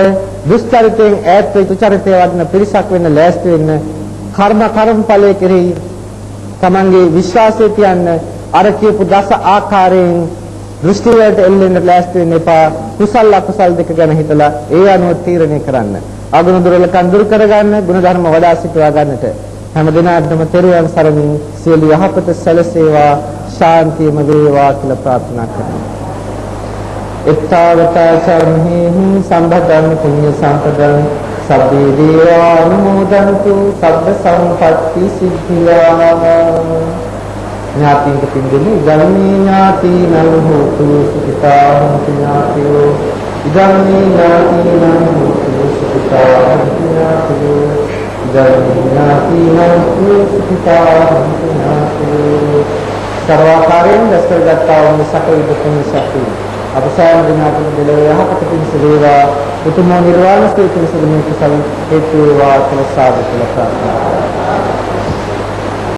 දුෂ්චරිතයෙන් ඈත් වෙච්ච චරිතය වඩන පිරිසක් වෙන්න ලෑස්ති වෙන්න කර්මඵලයේ කෙරෙහි තමන්ගේ විශ්වාසය තියන්න අර කියපු දස ආකාරයෙන් දෘෂ්ටි වලට එල්ලෙන්න ලෑස්ති වෙන්න එපා. කුසල අකුසල දෙක ගැන හිතලා ඒ අනුව තීරණය කරන්න. අගුණ දුර්වලකම් දුරු කරගන්න, ගුණ ධර්ම වඩා සිටවා ගන්නට හැම දිනකටම තෙරුවන් සරණින් සියලු යහපත සැලසේවා, ශාන්තියම වේවා කියලා ප්‍රාර්ථනා කරනවා. එත්තාවතා සම්හිහි සම්බදං පුඤ්ඤ සම්පදං සබ්බේ දේවා අනුමෝදන්තු සබ්බ සම්පත්ති සිද්ධියා. ඥාතිං පින්දුනි ධම්මේ ඥාතිනං හෝතු සුඛිතා හොන්තු ඥාතියෝ ධම්මේ ඥාතිනං හෝතු සුඛිතා හොන්තු ඥාතියෝ ධම්මේ ඥාතිනං හෝතු සුඛිතා හොන්තු ඥාතියෝ. සර්වාකාරයෙන් දස්කරගත්තා වූ සකල දුක්ඛ සත්‍ය අපසාර දිනාතුන් දෙලෝ යහපත පිණිස වේවා. උතුම් නිර්වාණ ස්ථිතිය පිණිස මේ කුසල හේතු වේවා කියලා සාදු කියලා ප්‍රාර්ථනා